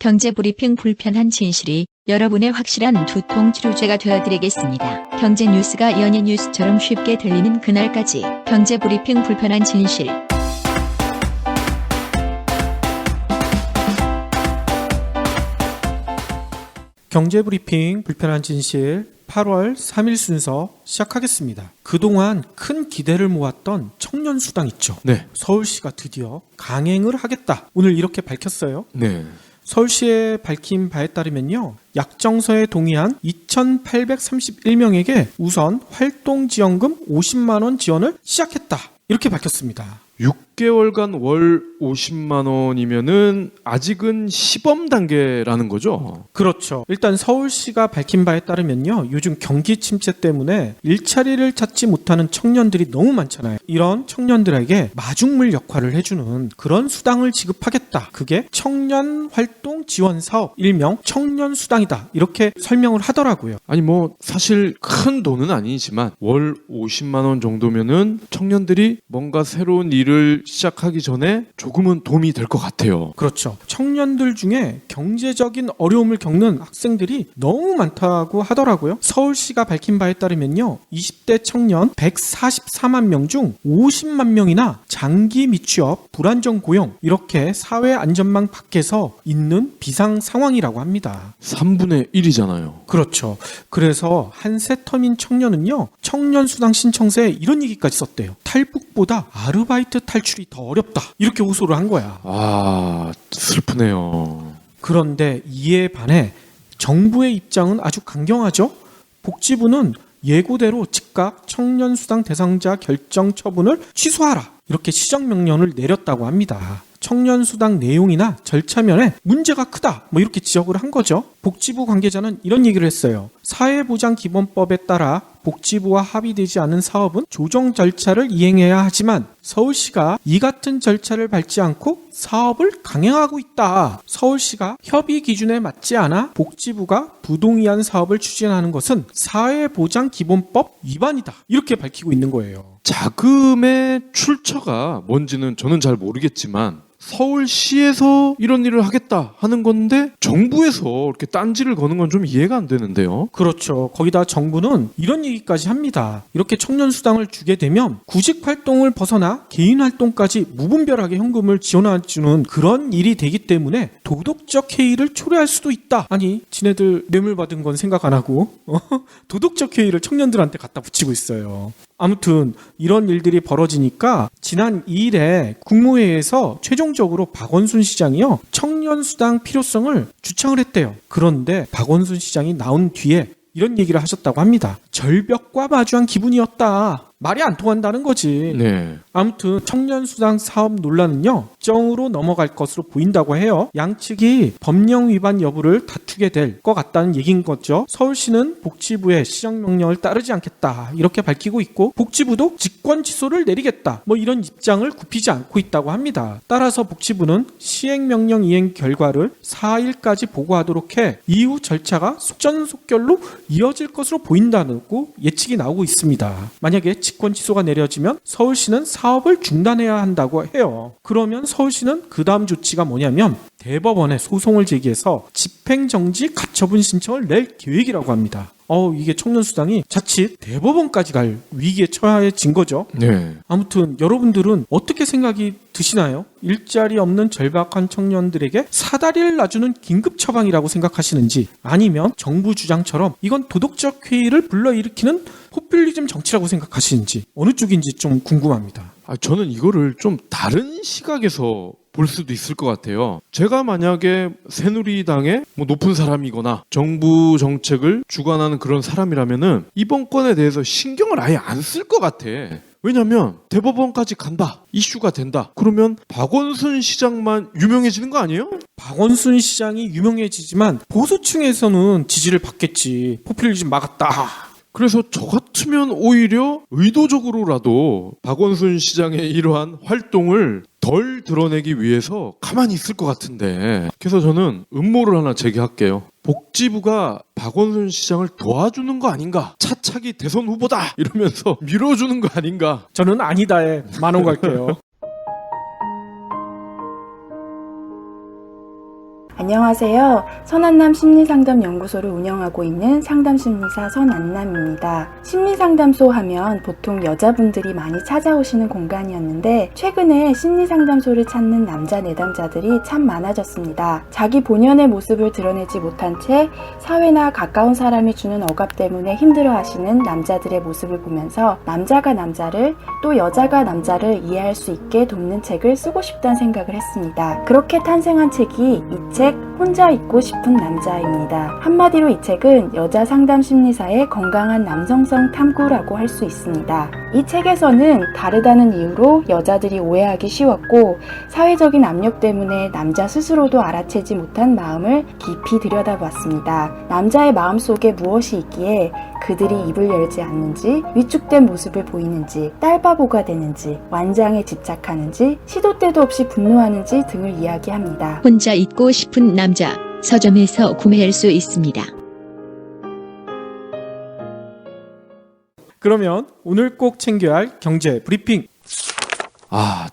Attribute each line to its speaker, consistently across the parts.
Speaker 1: 경제브리핑 불편한 진실이 여러분의 확실한 두통 치료제가 되어드리겠습니다. 경제 뉴스가 연예 뉴스처럼 쉽게 들리는 그날까지 경제브리핑 불편한 진실.
Speaker 2: 경제브리핑 불편한 진실 8월 3일 순서 시작하겠습니다. 그동안 큰 기대를 모았던 청년수당 있죠.
Speaker 3: 네.
Speaker 2: 서울시가 드디어 강행을 하겠다. 오늘 이렇게 밝혔어요.
Speaker 3: 네.
Speaker 2: 서울시의 밝힌 바에 따르면요. 약정서에 동의한 2,831명에게 우선 활동지원금 50만 원 지원을 시작했다. 이렇게 밝혔습니다.
Speaker 3: 6개월간 월 50만 원이면은 아직은 시범 단계라는 거죠?
Speaker 2: 그렇죠. 일단 서울시가 밝힌 바에 따르면요. 요즘 경기 침체 때문에 일자리를 찾지 못하는 청년들이 너무 많잖아요. 이런 청년들에게 마중물 역할을 해주는 그런 수당을 지급하겠다. 그게 청년활동지원사업, 일명 청년수당이다. 이렇게 설명을 하더라고요.
Speaker 3: 아니 뭐 사실 큰 돈은 아니지만 월 50만 원 정도면은 청년들이 뭔가 새로운 일을 시작하기 전에 조금은 도움이 될 것 같아요.
Speaker 2: 그렇죠. 청년들 중에 경제적인 어려움을 겪는 학생들이 너무 많다고 하더라고요. 서울시가 밝힌 바에 따르면요. 20대 청년 144만 명 중 50만 명이나 장기 미취업, 불안정 고용 이렇게 사회 안전망 밖에서 있는 비상 상황이라고 합니다.
Speaker 3: 3분의 1이잖아요.
Speaker 2: 그렇죠. 그래서 한 세터민 청년은요. 청년수당 신청서에 이런 얘기까지 썼대요. 탈북보다 아르바이트 탈출이 더 어렵다. 이렇게 호소를 한 거야.
Speaker 3: 아, 슬프네요.
Speaker 2: 그런데 이에 반해 정부의 입장은 아주 강경하죠. 복지부는 예고대로 즉각 청년수당 대상자 결정 처분을 취소하라. 이렇게 시정명령을 내렸다고 합니다. 청년수당 내용이나 절차면에 문제가 크다. 이렇게 지적을 한 거죠. 복지부 관계자는 이런 얘기를 했어요. 사회보장기본법에 따라 복지부와 합의되지 않은 사업은 조정 절차를 이행해야 하지만 서울시가 이 같은 절차를 밟지 않고 사업을 강행하고 있다. 서울시가 협의 기준에 맞지 않아 복지부가 부동의한 사업을 추진하는 것은 사회보장기본법 위반이다. 이렇게 밝히고 있는 거예요.
Speaker 3: 자금의 출처가 뭔지는 저는 잘 모르겠지만 서울시에서 이런 일을 하겠다 하는 건데 정부에서 이렇게 딴지를 거는 건 좀 이해가 안 되는데요.
Speaker 2: 그렇죠. 거기다 정부는 이런 얘기까지 합니다. 이렇게 청년수당을 주게 되면 구직활동을 벗어나 개인활동까지 무분별하게 현금을 지원해주는 그런 일이 되기 때문에 도덕적 해이를 초래할 수도 있다. 아니, 지네들 뇌물 받은 건 생각 안 하고 도덕적 해이를 청년들한테 갖다 붙이고 있어요. 아무튼 이런 일들이 벌어지니까 지난 2일에 국무회의에서 최종적으로 박원순 시장이요. 청년수당 필요성을 주창을 했대요. 그런데 박원순 시장이 나온 뒤에 이런 얘기를 하셨다고 합니다. 절벽과 마주한 기분이었다. 말이 안 통한다는 거지.
Speaker 3: 네.
Speaker 2: 아무튼 청년수당 사업 논란은요. 정으로 넘어갈 것으로 보인다고 해요. 양측이 법령 위반 여부를 다투게 될 것 같다는 얘기인 거죠. 서울시는 복지부의 시정명령을 따르지 않겠다. 이렇게 밝히고 있고 복지부도 직권 취소를 내리겠다. 이런 입장을 굽히지 않고 있다고 합니다. 따라서 복지부는 시행명령 이행 결과를 4일까지 보고하도록 해 이후 절차가 속전속결로 이어질 것으로 보인다고 예측이 나오고 있습니다. 만약에 직권 취소가 내려지면 서울시는 사업을 중단해야 한다고 해요. 그러면 서울시는 그 다음 조치가 뭐냐면 대법원에 소송을 제기해서 집행정지 가처분 신청을 낼 계획이라고 합니다. 이게 청년수당이 자칫 대법원까지 갈 위기에 처해진 거죠.
Speaker 3: 네.
Speaker 2: 아무튼 여러분들은 어떻게 생각이 드시나요? 일자리 없는 절박한 청년들에게 사다리를 놔주는 긴급 처방이라고 생각하시는지 아니면 정부 주장처럼 이건 도덕적 회의를 불러일으키는 포퓰리즘 정치라고 생각하시는지 어느 쪽인지 좀 궁금합니다.
Speaker 3: 저는 이거를 좀 다른 시각에서 볼 수도 있을 것 같아요. 제가 만약에 새누리당의 높은 사람이거나 정부 정책을 주관하는 그런 사람이라면은 이번 건에 대해서 신경을 아예 안 쓸 것 같아. 왜냐면 대법원까지 간다. 이슈가 된다. 그러면 박원순 시장만 유명해지는 거 아니에요?
Speaker 2: 박원순 시장이 유명해지지만 보수층에서는 지지를 받겠지. 포퓰리즘 막았다.
Speaker 3: 그래서 저 같으면 오히려 의도적으로라도 박원순 시장의 이러한 활동을 덜 드러내기 위해서 가만히 있을 것 같은데, 그래서 저는 음모를 하나 제기할게요. 복지부가 박원순 시장을 도와주는 거 아닌가? 차차기 대선 후보다! 이러면서 밀어주는 거 아닌가?
Speaker 2: 저는 아니다에 만원 갈게요.
Speaker 4: 안녕하세요. 선안남 심리상담연구소를 운영하고 있는 상담심리사 선안남입니다. 심리상담소 하면 보통 여자분들이 많이 찾아오시는 공간이었는데 최근에 심리상담소를 찾는 남자 내담자들이 참 많아졌습니다. 자기 본연의 모습을 드러내지 못한 채 사회나 가까운 사람이 주는 억압 때문에 힘들어하시는 남자들의 모습을 보면서 남자가 남자를 또 여자가 남자를 이해할 수 있게 돕는 책을 쓰고 싶다는 생각을 했습니다. 그렇게 탄생한 책이 이 책 혼자 있고 싶은 남자입니다. 한마디로 이 책은 여자 상담 심리사의 건강한 남성성 탐구라고 할 수 있습니다. 이 책에서는 다르다는 이유로 여자들이 오해하기 쉬웠고 사회적인 압력 때문에 남자 스스로도 알아채지 못한 마음을 깊이 들여다봤습니다. 남자의 마음 속에 무엇이 있기에 그들이 입을 열지 않는지, 위축된 모습을 보이는지, 딸바보가 되는지, 완장에 집착하는지, 시도 때도 없이 분노하는지 등을 이야기합니다.
Speaker 1: 혼자 있고 싶은 남자, 서점에서 구매할 수 있습니다.
Speaker 2: 그러면 오늘 꼭 챙겨야 할 경제 브리핑.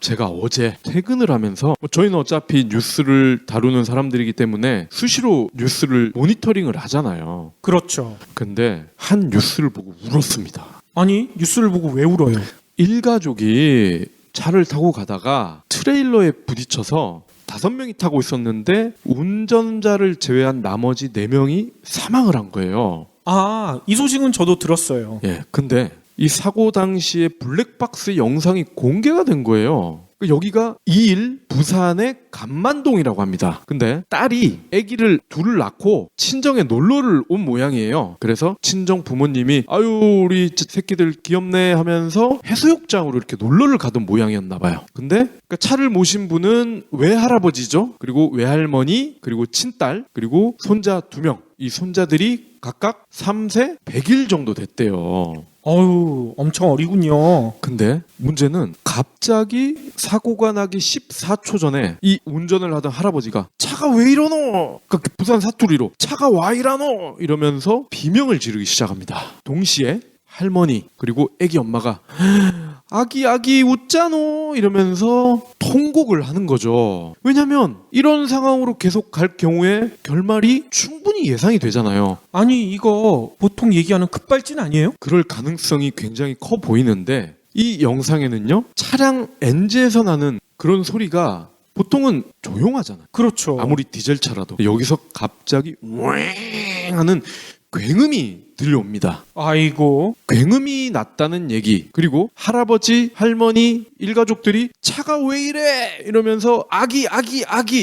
Speaker 3: 제가 어제 퇴근을 하면서 저희는 어차피 뉴스를 다루는 사람들이기 때문에 수시로 뉴스를 모니터링을 하잖아요.
Speaker 2: 그렇죠.
Speaker 3: 근데 한 뉴스를 보고 울었습니다.
Speaker 2: 아니, 뉴스를 보고 왜 울어요?
Speaker 3: 일가족이 차를 타고 가다가 트레일러에 부딪혀서 5명이 타고 있었는데 운전자를 제외한 나머지 4명이 사망을 한 거예요.
Speaker 2: 이 소식은 저도 들었어요.
Speaker 3: 근데 이 사고 당시에 블랙박스 영상이 공개가 된 거예요. 여기가 2일 부산의 감만동이라고 합니다. 근데 딸이 아기를 둘을 낳고 친정에 놀러를 온 모양이에요. 그래서 친정 부모님이 아유 우리 새끼들 귀엽네 하면서 해수욕장으로 이렇게 놀러를 가던 모양이었나 봐요. 근데 차를 모신 분은 외할아버지죠. 그리고 외할머니, 그리고 친딸, 그리고 손자 2명. 이 손자들이 각각 3세 100일 정도 됐대요.
Speaker 2: 엄청 어리군요.
Speaker 3: 근데 문제는 갑자기 사고가 나기 14초 전에 이 운전을 하던 할아버지가 차가 왜 이러노? 그러니까 부산 사투리로 차가 와 이라노? 이러면서 비명을 지르기 시작합니다. 동시에 할머니 그리고 애기 엄마가 아기 웃자노 이러면서 통곡을 하는 거죠. 왜냐면 이런 상황으로 계속 갈 경우에 결말이 충분히 예상이 되잖아요.
Speaker 2: 아니, 이거 보통 얘기하는 급발진 아니에요?
Speaker 3: 그럴 가능성이 굉장히 커 보이는데 이 영상에는요 차량 엔진에서 나는 그런 소리가 보통은 조용하잖아요.
Speaker 2: 그렇죠.
Speaker 3: 아무리 디젤차라도 여기서 갑자기 우앵 하는 굉음이 들려옵니다.
Speaker 2: 아이고.
Speaker 3: 굉음이 났다는 얘기, 그리고 할아버지, 할머니, 일가족들이 차가 왜 이래? 이러면서 아기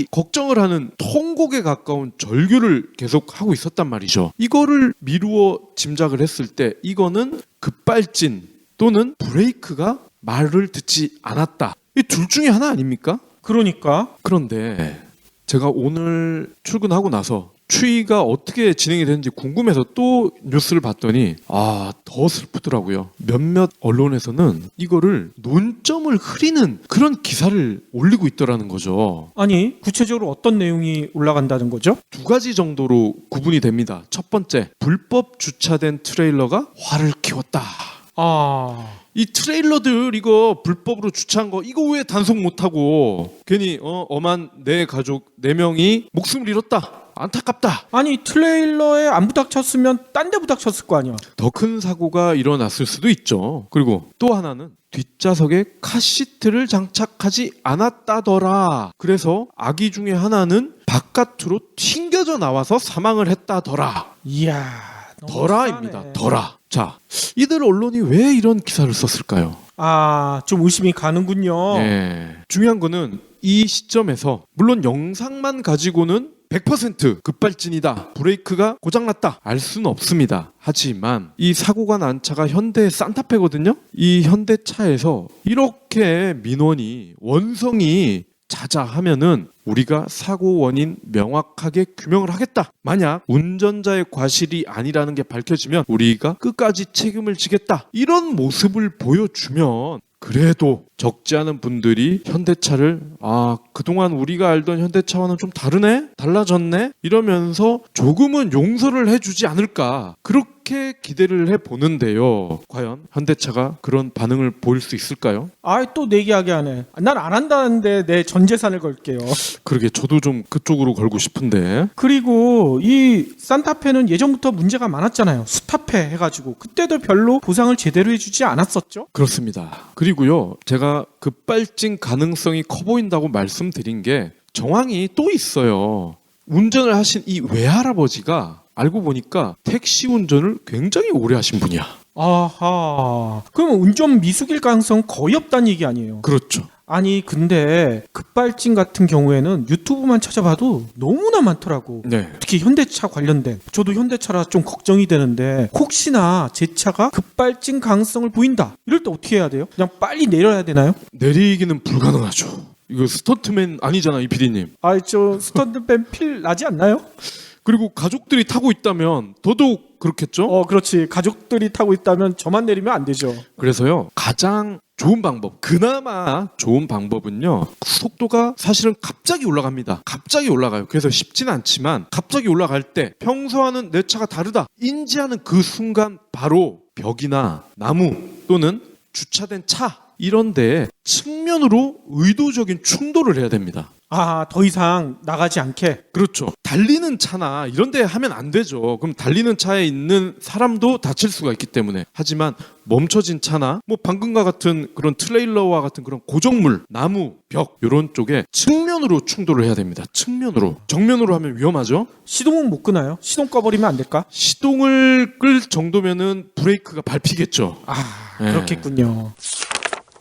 Speaker 3: 걱정을 하는 통곡에 가까운 절규를 계속 하고 있었단 말이죠. 이거를 미루어 짐작을 했을 때 이거는 급발진 또는 브레이크가 말을 듣지 않았다. 이 둘 중에 하나 아닙니까?
Speaker 2: 그러니까.
Speaker 3: 그런데 제가 오늘 출근하고 나서 추위가 어떻게 진행이 되는지 궁금해서 또 뉴스를 봤더니 더 슬프더라고요. 몇몇 언론에서는 이거를 논점을 흐리는 그런 기사를 올리고 있더라는 거죠.
Speaker 2: 아니, 구체적으로 어떤 내용이 올라간다는 거죠?
Speaker 3: 2가지 정도로 구분이 됩니다. 첫 번째, 불법 주차된 트레일러가 화를 키웠다. 이 트레일러들 이거 불법으로 주차한 거 이거 왜 단속 못하고 괜히 엄한 내 가족 4명이 목숨을 잃었다. 안타깝다.
Speaker 2: 아니, 트레일러에 안 부닥쳤으면 딴 데 부닥쳤을 거 아니야.
Speaker 3: 더 큰 사고가 일어났을 수도 있죠. 그리고 또 하나는 뒷좌석에 카시트를 장착하지 않았다더라. 그래서 아기 중에 하나는 바깥으로 튕겨져 나와서 사망을 했다더라.
Speaker 2: 이야,
Speaker 3: 더라입니다.
Speaker 2: 너무
Speaker 3: 더라. 자, 이들 언론이 왜 이런 기사를 썼을까요?
Speaker 2: 좀 의심이 가는군요.
Speaker 3: 중요한 거는 이 시점에서 물론 영상만 가지고는 100% 급발진이다, 브레이크가 고장났다 알 수는 없습니다. 하지만 이 사고가 난 차가 현대 산타페거든요. 이 현대차에서 이렇게 민원이 원성이 자자하면은 우리가 사고 원인 명확하게 규명을 하겠다. 만약 운전자의 과실이 아니라는 게 밝혀지면 우리가 끝까지 책임을 지겠다. 이런 모습을 보여주면 그래도 적지 않은 분들이 현대차를 그동안 우리가 알던 현대차와는 좀 다르네? 달라졌네? 이러면서 조금은 용서를 해주지 않을까. 그렇게 이렇게 기대를 해보는데요. 과연 현대차가 그런 반응을 보일 수 있을까요?
Speaker 2: 또 내기하게 하네. 난 안 한다는데 내 전 재산을 걸게요.
Speaker 3: 그러게 저도 좀 그쪽으로 걸고 싶은데.
Speaker 2: 그리고 이 산타페는 예전부터 문제가 많았잖아요. 수타페 해가지고 그때도 별로 보상을 제대로 해주지 않았었죠.
Speaker 3: 그렇습니다. 그리고요, 제가 급발진 가능성이 커 보인다고 말씀드린 게 정황이 또 있어요. 운전을 하신 이 외할아버지가 알고 보니까 택시 운전을 굉장히 오래 하신 분이야.
Speaker 2: 아하. 그럼 운전 미숙일 가능성 거의 없다는 얘기 아니에요?
Speaker 3: 그렇죠.
Speaker 2: 아니 근데 급발진 같은 경우에는 유튜브만 찾아봐도 너무나 많더라고.
Speaker 3: 네.
Speaker 2: 특히 현대차 관련된. 저도 현대차라 좀 걱정이 되는데 혹시나 제 차가 급발진 가능성을 보인다. 이럴 때 어떻게 해야 돼요? 그냥 빨리 내려야 되나요?
Speaker 3: 내리기는 불가능하죠. 이거 스턴트맨 아니잖아, 이 PD님.
Speaker 2: 저 스턴트밴 필 나지 않나요?
Speaker 3: 그리고 가족들이 타고 있다면 더더욱 그렇겠죠?
Speaker 2: 그렇지. 가족들이 타고 있다면 저만 내리면 안 되죠.
Speaker 3: 그래서요, 가장 좋은 방법, 그나마 좋은 방법은요, 속도가 사실은 갑자기 올라갑니다. 갑자기 올라가요. 그래서 쉽지는 않지만 갑자기 올라갈 때 평소와는 내 차가 다르다 인지하는 그 순간 바로 벽이나 나무 또는 주차된 차 이런 데에 측면으로 의도적인 충돌을 해야 됩니다.
Speaker 2: 더 이상 나가지 않게.
Speaker 3: 그렇죠. 달리는 차나 이런 데 하면 안 되죠. 그럼 달리는 차에 있는 사람도 다칠 수가 있기 때문에. 하지만 멈춰진 차나 뭐 방금과 같은 그런 트레일러와 같은 그런 고정물, 나무, 벽 이런 쪽에 측면으로 충돌을 해야 됩니다. 측면으로. 정면으로 하면 위험하죠.
Speaker 2: 시동은 못 끄나요? 시동 꺼버리면 안 될까?
Speaker 3: 시동을 끌 정도면은 브레이크가 밟히겠죠. 네.
Speaker 2: 그렇겠군요.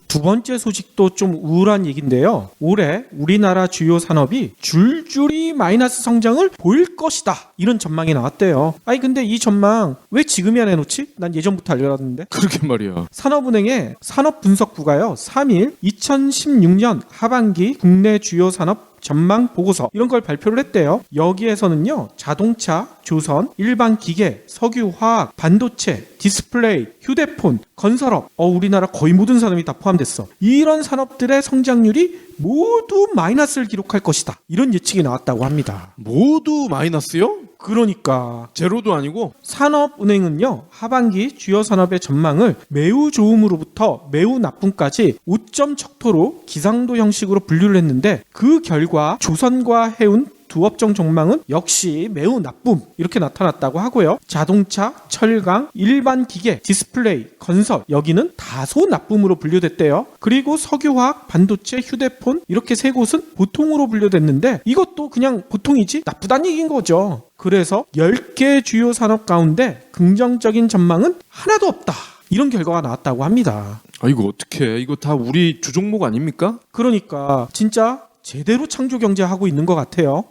Speaker 2: 두 번째 소식도 좀 우울한 얘기인데요. 올해 우리나라 주요 산업이 줄줄이 마이너스 성장을 보일 것이다. 이런 전망이 나왔대요. 근데 이 전망 왜 지금이야 내놓지? 난 예전부터 알려놨는데.
Speaker 3: 그러게 말이야.
Speaker 2: 산업은행의 산업분석부가요. 3일 2016년 하반기 국내 주요 산업 전망 보고서 이런 걸 발표를 했대요. 여기에서는요, 자동차, 조선, 일반 기계, 석유, 화학, 반도체, 디스플레이, 휴대폰, 건설업, 우리나라 거의 모든 산업이 다 포함됐어. 이런 산업들의 성장률이 모두 마이너스를 기록할 것이다. 이런 예측이 나왔다고 합니다.
Speaker 3: 모두 마이너스요?
Speaker 2: 그러니까
Speaker 3: 제로도 아니고?
Speaker 2: 산업은행은요, 하반기 주요 산업의 전망을 매우 좋음으로부터 매우 나쁨까지 5점 척도로 기상도 형식으로 분류를 했는데 그 결과 조선과 해운 두 업종 전망은 역시 매우 나쁨 이렇게 나타났다고 하고요. 자동차, 철강, 일반 기계, 디스플레이, 건설 여기는 다소 나쁨으로 분류됐대요. 그리고 석유화학, 반도체, 휴대폰 이렇게 세 곳은 보통으로 분류됐는데 이것도 그냥 보통이지 나쁘다는 얘기인 거죠. 그래서 10개 주요 산업 가운데 긍정적인 전망은 하나도 없다. 이런 결과가 나왔다고 합니다.
Speaker 3: 이거 어떡해. 이거 다 우리 주종목 아닙니까?
Speaker 2: 그러니까 진짜 제대로 창조 경제하고 있는 것 같아요.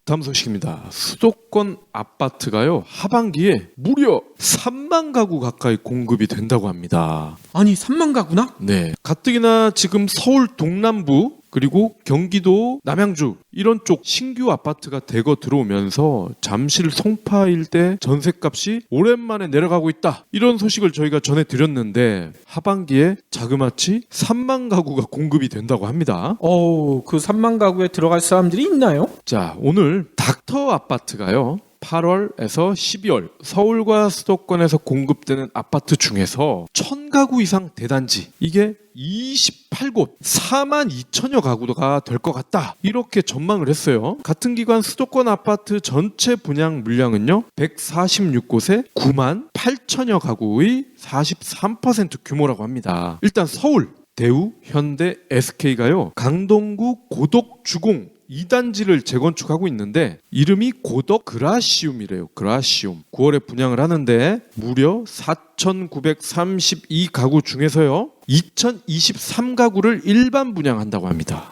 Speaker 3: 다음 소식입니다. 수도권 아파트가요, 하반기에 무려 3만 가구 가까이 공급이 된다고 합니다.
Speaker 2: 아니 3만 가구나?
Speaker 3: 네. 가뜩이나 지금 서울 동남부 그리고 경기도 남양주 이런 쪽 신규 아파트가 대거 들어오면서 잠실 송파 일대 전셋값이 오랜만에 내려가고 있다. 이런 소식을 저희가 전해드렸는데 하반기에 자그마치 3만 가구가 공급이 된다고 합니다.
Speaker 2: 그 3만 가구에 들어갈 사람들이 있나요?
Speaker 3: 자, 오늘 닥터 아파트가요, 8월에서 12월 서울과 수도권에서 공급되는 아파트 중에서 1000가구 이상 대단지 이게 28곳 4만 2천여 가구가 될 것 같다 이렇게 전망을 했어요. 같은 기관 수도권 아파트 전체 분양 물량은요 146곳에 9만 8천여 가구의 43% 규모라고 합니다. 일단 서울, 대우, 현대, SK가요 강동구 고덕 주공 2단지를 재건축하고 있는데 이름이 고덕 그라시움이래요. 그라시움. 9월에 분양을 하는데 무려 4,932가구 중에서요 2,023가구를 일반 분양한다고 합니다.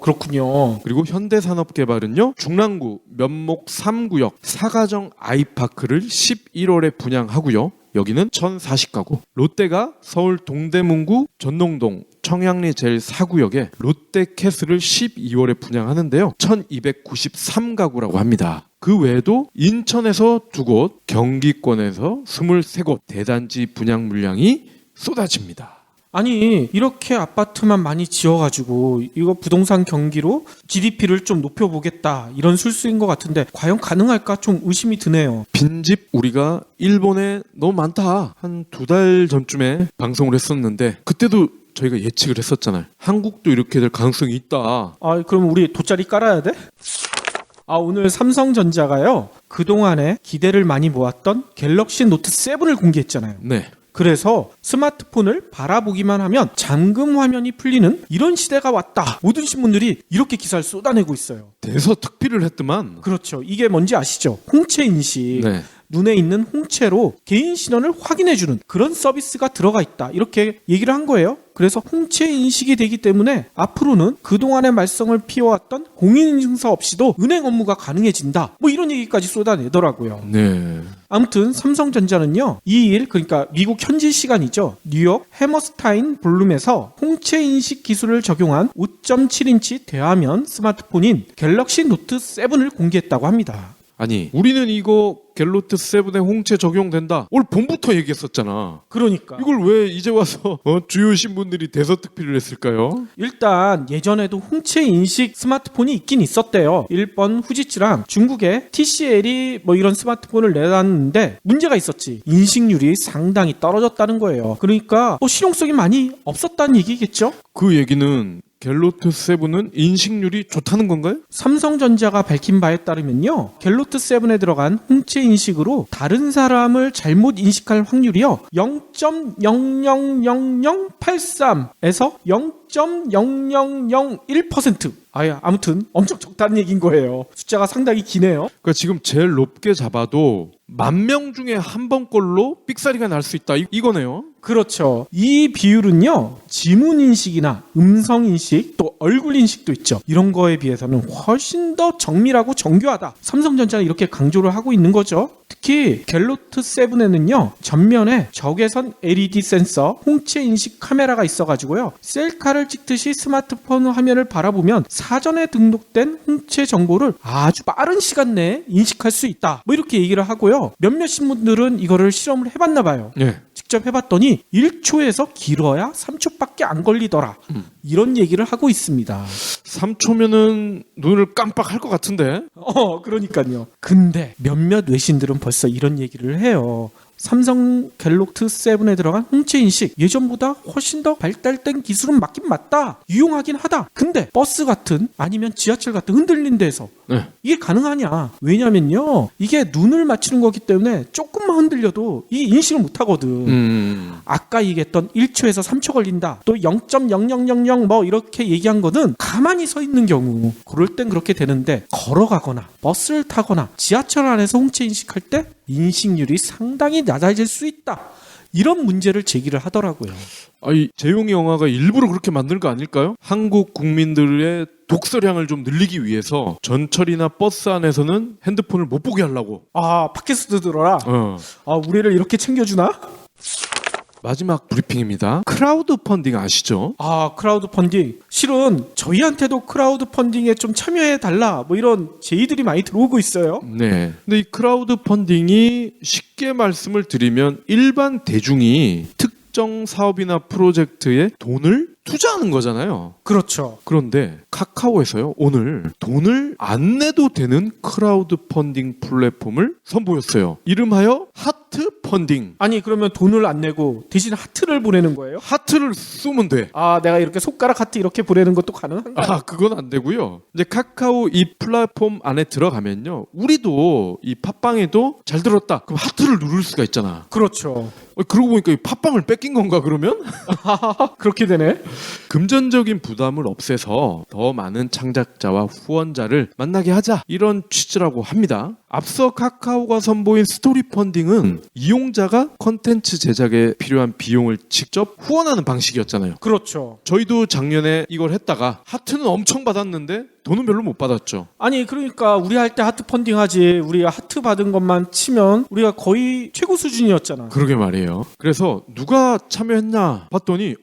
Speaker 2: 그렇군요.
Speaker 3: 그리고 현대산업개발은요 중랑구 면목 3구역 사가정 아이파크를 11월에 분양하고요. 여기는 1,040가구. 롯데가 서울 동대문구 전농동 청량리 제4구역에 롯데캐슬을 12월에 분양하는데요. 1,293가구라고 합니다. 그 외에도 인천에서 2곳, 경기권에서 23곳 대단지 분양 물량이 쏟아집니다.
Speaker 2: 아니 이렇게 아파트만 많이 지어가지고 이거 부동산 경기로 GDP를 좀 높여보겠다 이런 술수인 것 같은데 과연 가능할까 좀 의심이 드네요.
Speaker 3: 빈집 우리가 일본에 너무 많다. 한 2달 전쯤에 방송을 했었는데 그때도 저희가 예측을 했었잖아요. 한국도 이렇게 될 가능성이 있다.
Speaker 2: 아 그럼 우리 돗자리 깔아야 돼? 오늘 삼성전자가요 그동안에 기대를 많이 모았던 갤럭시 노트 7을 공개했잖아요.
Speaker 3: 네.
Speaker 2: 그래서 스마트폰을 바라보기만 하면 잠금 화면이 풀리는 이런 시대가 왔다. 모든 신문들이 이렇게 기사를 쏟아내고 있어요.
Speaker 3: 대서특필을 했더만.
Speaker 2: 그렇죠. 이게 뭔지 아시죠? 홍채 인식.
Speaker 3: 네.
Speaker 2: 눈에 있는 홍채로 개인 신원을 확인해주는 그런 서비스가 들어가 있다. 이렇게 얘기를 한 거예요. 그래서 홍채 인식이 되기 때문에 앞으로는 그동안의 말썽을 피워왔던 공인인증서 없이도 은행 업무가 가능해진다. 뭐 이런 얘기까지 쏟아내더라고요.
Speaker 3: 네.
Speaker 2: 아무튼 삼성전자는요 2일 그러니까 미국 현지 시간이죠 뉴욕 해머스타인 볼룸에서 홍채 인식 기술을 적용한 5.7인치 대화면 스마트폰인 갤럭시 노트 7을 공개했다고 합니다.
Speaker 3: 아니 우리는 이거 갤로트 7에 홍채 적용된다. 올 봄부터 얘기했었잖아.
Speaker 2: 그러니까
Speaker 3: 이걸 왜 이제 와서 주요 신문들이 대서특필을 했을까요?
Speaker 2: 일단 예전에도 홍채 인식 스마트폰이 있긴 있었대요. 일본 후지츠랑 중국의 TCL이 뭐 이런 스마트폰을 내놨는데 문제가 있었지. 인식률이 상당히 떨어졌다는 거예요. 그러니까 실용성이 많이 없었다는 얘기겠죠?
Speaker 3: 그 얘기는 갤로트 7은 인식률이 좋다는 건가요?
Speaker 2: 삼성전자가 밝힌 바에 따르면요. 갤로트 7에 들어간 홍채 인식으로 다른 사람을 잘못 인식할 확률이요. 0.000083에서 0.0001%. 아무튼 엄청 적다는 얘기인 거예요. 숫자가 상당히 기네요.
Speaker 3: 그러니까 지금 제일 높게 잡아도 10,000명 중에 한 번꼴로 삑사리가 날 수 있다. 이거네요.
Speaker 2: 그렇죠. 이 비율은요. 지문 인식이나 음성 인식 또 얼굴 인식도 있죠. 이런 거에 비해서는 훨씬 더 정밀하고 정교하다. 삼성전자는 이렇게 강조를 하고 있는 거죠. 특히 갤로트 7에는요. 전면에 적외선 LED 센서, 홍채 인식 카메라가 있어가지고요. 셀카를 찍듯이 스마트폰 화면을 바라보면 사전에 등록된 홍채 정보를 아주 빠른 시간 내에 인식할 수 있다. 뭐 이렇게 얘기를 하고요. 몇몇 신문들은 이거를 실험을 해봤나 봐요.
Speaker 3: 네.
Speaker 2: 직접 해봤더니 1초에서 길어야 3초밖에 안 걸리더라. 이런 얘기를 하고 있습니다.
Speaker 3: 3초면은 눈을 깜빡할 것 같은데.
Speaker 2: 그러니까요. 근데 몇몇 외신들은 벌써 이런 얘기를 해요. 삼성 갤럭시 7에 들어간 홍채 인식 예전보다 훨씬 더 발달된 기술은 맞긴 맞다. 유용하긴 하다. 근데 버스 같은 아니면 지하철 같은 흔들린 데서
Speaker 3: 네.
Speaker 2: 이게 가능하냐? 왜냐면요. 이게 눈을 맞추는 거기 때문에 조금만 흔들려도 이 인식을 못 하거든. 아까 얘기했던 1초에서 3초 걸린다. 또 0.0000 뭐 이렇게 얘기한 거는 가만히 서 있는 경우 그럴 땐 그렇게 되는데 걸어가거나 버스를 타거나 지하철 안에서 홍채 인식할 때 인식률이 상당히 낮아질 수 있다. 이런 문제를 제기를 하더라고요.
Speaker 3: 아니 재용이 영화가 일부러 그렇게 만든 거 아닐까요? 한국 국민들의 독서량을 좀 늘리기 위해서 전철이나 버스 안에서는 핸드폰을 못 보게 하려고.
Speaker 2: 팟캐스트 들어라. 우리를 이렇게 챙겨주나?
Speaker 3: 마지막 브리핑입니다. 크라우드 펀딩 아시죠?
Speaker 2: 크라우드 펀딩. 실은 저희한테도 크라우드 펀딩에 좀 참여해달라. 뭐 이런 제의들이 많이 들어오고 있어요.
Speaker 3: 네. 근데 이 크라우드 펀딩이 쉽게 말씀을 드리면 일반 대중이 특정 사업이나 프로젝트에 돈을 투자하는 거잖아요.
Speaker 2: 그렇죠.
Speaker 3: 그런데 카카오에서요 오늘 돈을 안 내도 되는 크라우드 펀딩 플랫폼을 선보였어요. 이름하여 하트 펀딩.
Speaker 2: 아니 그러면 돈을 안 내고 대신 하트를 보내는 거예요?
Speaker 3: 하트를 쏘면 돼.
Speaker 2: 내가 이렇게 손가락 하트 이렇게 보내는 것도 가능한가요?
Speaker 3: 그건 안 되고요. 이제 카카오 이 플랫폼 안에 들어가면요. 우리도 이 팟빵에도 잘 들었다. 그럼 하트를 누를 수가 있잖아.
Speaker 2: 그렇죠.
Speaker 3: 그러고 보니까 이 팟빵을 뺏긴 건가 그러면?
Speaker 2: 그렇게 되네.
Speaker 3: 금전적인 부담을 없애서 더 많은 창작자와 후원자를 만나게 하자 이런 취지라고 합니다. 앞서 카카오가 선보인 스토리 펀딩은 이용자가 컨텐츠 제작에 필요한 비용을 직접 후원하는 방식이었잖아요.
Speaker 2: 그렇죠.
Speaker 3: 저희도 작년에 이걸 했다가 하트는 엄청 받았는데 돈은 별로 못 받았죠.
Speaker 2: 아니 그러니까 우리 할 때 하트 펀딩 하지 우리 하트 받은 것만 치면 우리가 거의 최고 수준이었잖아.
Speaker 3: 그러게 말이에요. 그래서 누가 참여했나 봤더니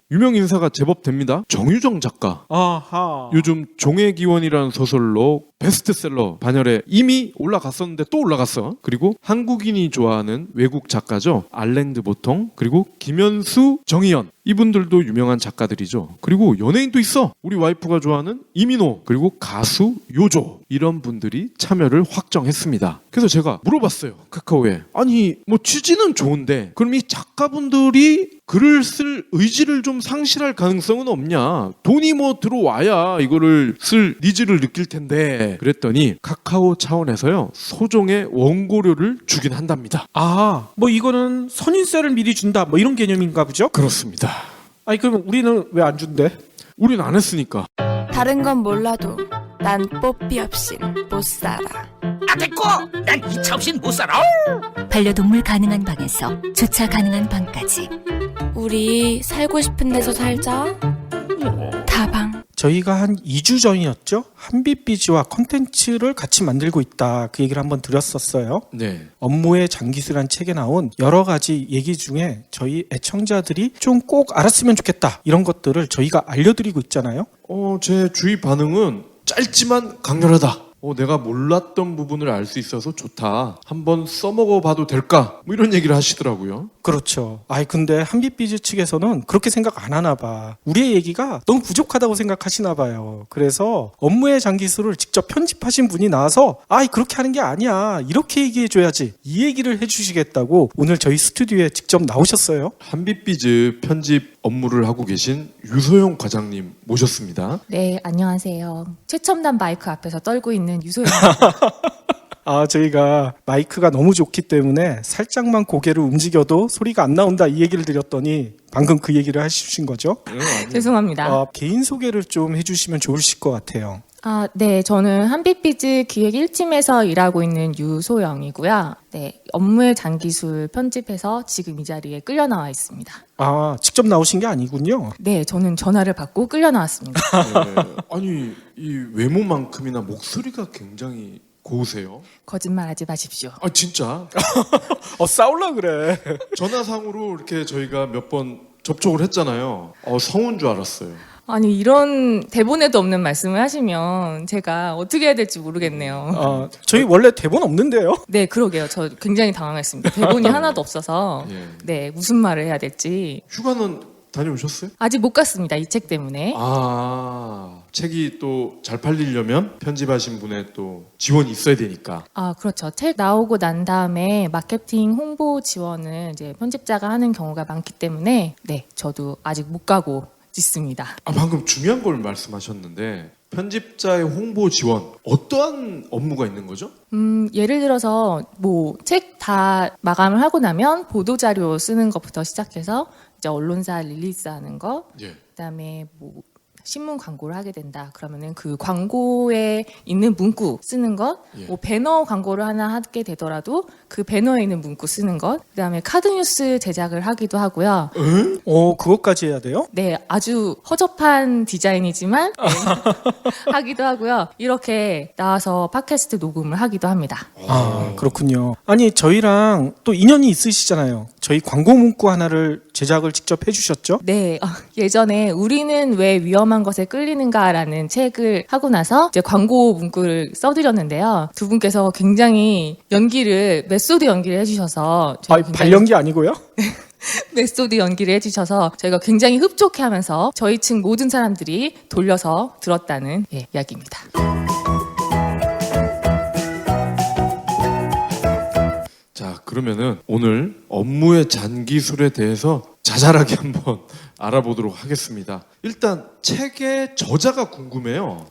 Speaker 3: 유명 인사가 제법 됩니다. 정유정 작가.
Speaker 2: 아하.
Speaker 3: 요즘 종의기원이라는 소설로 베스트셀러 반열에 이미 올라갔었는데 또 올라갔어. 그리고 한국인이 좋아하는 외국 작가죠. 알랭드 보통, 그리고 김현수, 정희연, 이분들도 유명한 작가들이죠. 그리고 연예인도 있어. 우리 와이프가 좋아하는 이민호, 그리고 가수 요조, 이런 분들이 참여를 확정했습니다. 그래서 제가 물어봤어요, 카카오에. 아니 뭐 취지는 좋은데 그럼 이 작가분들이 글을 쓸 의지를 좀 상실할 가능성은 없냐? 돈이 뭐 들어와야 이거를 쓸 니즈를 느낄 텐데. 그랬더니 카카오 차원에서요, 소정의 원고료를 주긴 한답니다.
Speaker 2: 뭐 이거는 선인세를 미리 준다 뭐 이런 개념인가 보죠?
Speaker 3: 그렇습니다.
Speaker 2: 아니 그러면 우리는 왜 안 준대?
Speaker 3: 우린 안 했으니까.
Speaker 5: 다른 건 몰라도 난 뽀삐 없인 못 살아.
Speaker 6: 됐고! 난 이 차 없인 못 살아!
Speaker 7: 반려동물 가능한 방에서 주차 가능한 방까지.
Speaker 5: 우리 살고 싶은 데서 살자. 다방.
Speaker 2: 저희가 한 2주 전이었죠? 한빛비즈와 컨텐츠를 같이 만들고 있다 그 얘기를 한번 드렸었어요.
Speaker 3: 네.
Speaker 2: 업무의 장기수란 책에 나온 여러 가지 얘기 중에 저희 애청자들이 좀 꼭 알았으면 좋겠다 이런 것들을 저희가 알려드리고 있잖아요.
Speaker 3: 제 주위 반응은 짧지만 강렬하다. 내가 몰랐던 부분을 알 수 있어서 좋다. 한번 써먹어봐도 될까? 뭐 이런 얘기를 하시더라고요.
Speaker 2: 그렇죠. 근데 한빛비즈 측에서는 그렇게 생각 안 하나 봐. 우리의 얘기가 너무 부족하다고 생각하시나 봐요. 그래서 업무의 장기수를 직접 편집하신 분이 나와서 그렇게 하는 게 아니야. 이렇게 얘기해줘야지. 이 얘기를 해주시겠다고 오늘 저희 스튜디오에 직접 나오셨어요.
Speaker 3: 한빛비즈 편집 업무를 하고 계신 유소영 과장님 모셨습니다.
Speaker 8: 네, 안녕하세요. 최첨단 마이크 앞에서 떨고 있는 유소영.
Speaker 2: 저희가 마이크가 너무 좋기 때문에 살짝만 고개를 움직여도 소리가 안 나온다 이 얘기를 드렸더니 방금 그 얘기를 해주신 거죠?
Speaker 8: 죄송합니다.
Speaker 2: 개인 소개를 좀 해주시면 좋으실 것 같아요.
Speaker 8: 네, 저는 한빛비즈 기획 1팀에서 일하고 있는 유소영이고요. 네, 업무의 장기술 편집해서 지금 이 자리에 끌려 나와 있습니다.
Speaker 2: 직접 나오신 게 아니군요.
Speaker 8: 네, 저는 전화를 받고 끌려 나왔습니다.
Speaker 3: 네. 아니, 이 외모만큼이나 목소리가 굉장히 고우세요.
Speaker 8: 거짓말하지 마십시오.
Speaker 3: 진짜?
Speaker 2: 싸울라 그래.
Speaker 3: 전화상으로 이렇게 저희가 몇 번 접촉을 했잖아요. 성운 줄 알았어요.
Speaker 8: 아니, 이런 대본에도 없는 말씀을 하시면 제가 어떻게 해야 될지 모르겠네요.
Speaker 2: 저희 원래 대본 없는데요?
Speaker 8: 네, 그러게요. 저 굉장히 당황했습니다. 대본이 하나도 없어서
Speaker 3: 예.
Speaker 8: 네, 무슨 말을 해야 될지.
Speaker 3: 휴가는 다녀오셨어요?
Speaker 8: 아직 못 갔습니다. 이 책 때문에.
Speaker 3: 책이 또 잘 팔리려면 편집하신 분의 또 지원이 있어야 되니까.
Speaker 8: 그렇죠. 책 나오고 난 다음에 마케팅 홍보 지원을 이제 편집자가 하는 경우가 많기 때문에 네, 저도 아직 못 가고 있습니다.
Speaker 3: 방금 중요한 걸 말씀하셨는데 편집자의 홍보 지원 어떠한 업무가 있는 거죠?
Speaker 8: 예를 들어서 뭐 책 다 마감을 하고 나면 보도 자료 쓰는 것부터 시작해서 이제 언론사 릴리스하는 거,
Speaker 3: 예.
Speaker 8: 그다음에 뭐 신문 광고를 하게 된다. 그러면은 그 광고에 있는 문구 쓰는 것,
Speaker 3: 예.
Speaker 8: 뭐 배너 광고를 하나 하게 되더라도 그 배너에 있는 문구 쓰는 것, 그다음에 카드 뉴스 제작을 하기도 하고요.
Speaker 2: 그것까지 해야 돼요?
Speaker 8: 네, 아주 허접한 디자인이지만 네, 하기도 하고요. 이렇게 나와서 팟캐스트 녹음을 하기도 합니다.
Speaker 2: 그렇군요. 아니 저희랑 또 인연이 있으시잖아요. 저희 광고 문구 하나를 제작을 직접 해주셨죠?
Speaker 8: 네, 예전에 우리는 왜 위험한 것에 끌리는가라는 책을 하고 나서 이제 광고 문구를 써드렸는데요. 두 분께서 굉장히 메소드 연기를 해주셔서
Speaker 2: 발연기 아니고요?
Speaker 8: 메소드 연기를 해주셔서 저희가 굉장히 흡족해하면서 저희 측 모든 사람들이 돌려서 들었다는 이야기입니다.
Speaker 3: 자, 그러면은 오늘 업무의 잔기술에 대해서 자잘하게 한번 알아보도록 하겠습니다. 일단 책의 저자가 궁금해요.